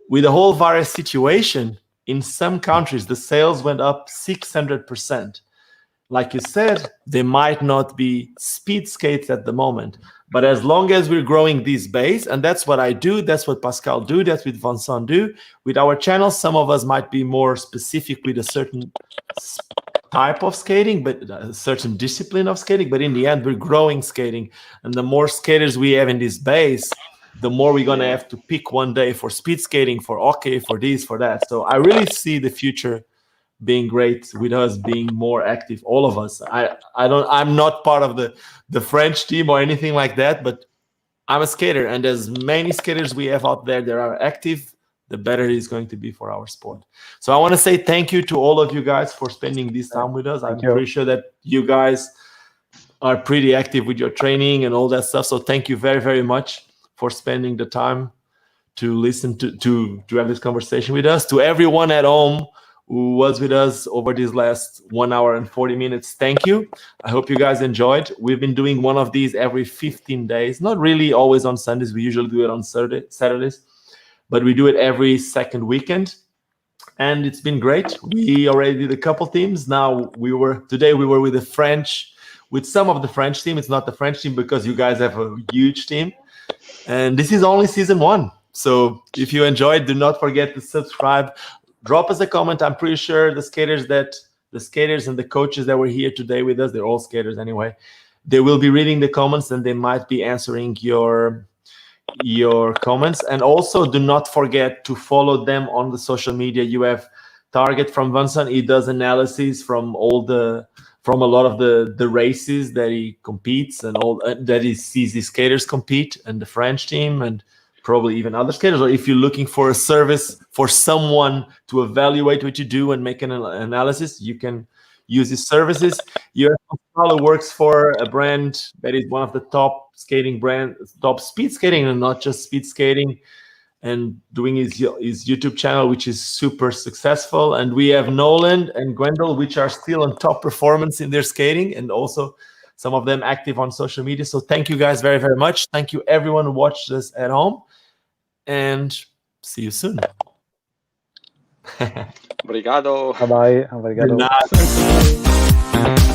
with the whole virus situation. In some countries, the sales went up 600%. Like you said, they might not be speed skates at the moment, but as long as we're growing this base, and that's what I do, that's what Pascal do, that's what Vincent do. With our channel, some of us might be more specific with a certain type of skating, but a certain discipline of skating, but in the end, we're growing skating. And the more skaters we have in this base, the more we're going to have to pick one day for speed skating, for hockey, for this, for that. So I really see the future being great, with us being more active, all of us. I'm not part of the French team or anything like that, but I'm a skater, and as many skaters we have out there that are active, the better it is going to be for our sport. So I want to say thank you to all of you guys for spending this time with us. I'm pretty sure that you guys are pretty active with your training and all that stuff. So thank you very, very much for spending the time to listen to have this conversation with us. To everyone at home who was with us over these last 1 hour and 40 minutes, thank you. I hope you guys enjoyed. We've been doing one of these every 15 days. Not really always on Sundays. We usually do it on Saturdays. But we do it every second weekend. And it's been great. We already did a couple teams. Now today we were with some of the French team. It's not the French team because you guys have a huge team. And this is only season 1. So if you enjoyed, do not forget to subscribe. Drop us a comment. I'm pretty sure the skaters and the coaches that were here today with us, they're all skaters anyway, they will be reading the comments and they might be answering your comments. And also do not forget to follow them on the social media. You have Target from Vincent. He does analysis from a lot of the races that he competes and all that he sees the skaters compete, and the French team, and probably even other skaters. Or if you're looking for a service for someone to evaluate what you do and make an analysis, you can use his services. Pascal works for a brand that is one of the top skating brands, top speed skating, and not just speed skating, and doing his YouTube channel, which is super successful. And we have Nolan and Gwendal, which are still on top performance in their skating, and also some of them active on social media. So thank you guys very, very much. Thank you everyone who watched this at home, and see you soon. Obrigado. Bye-bye. Obrigado. Good night.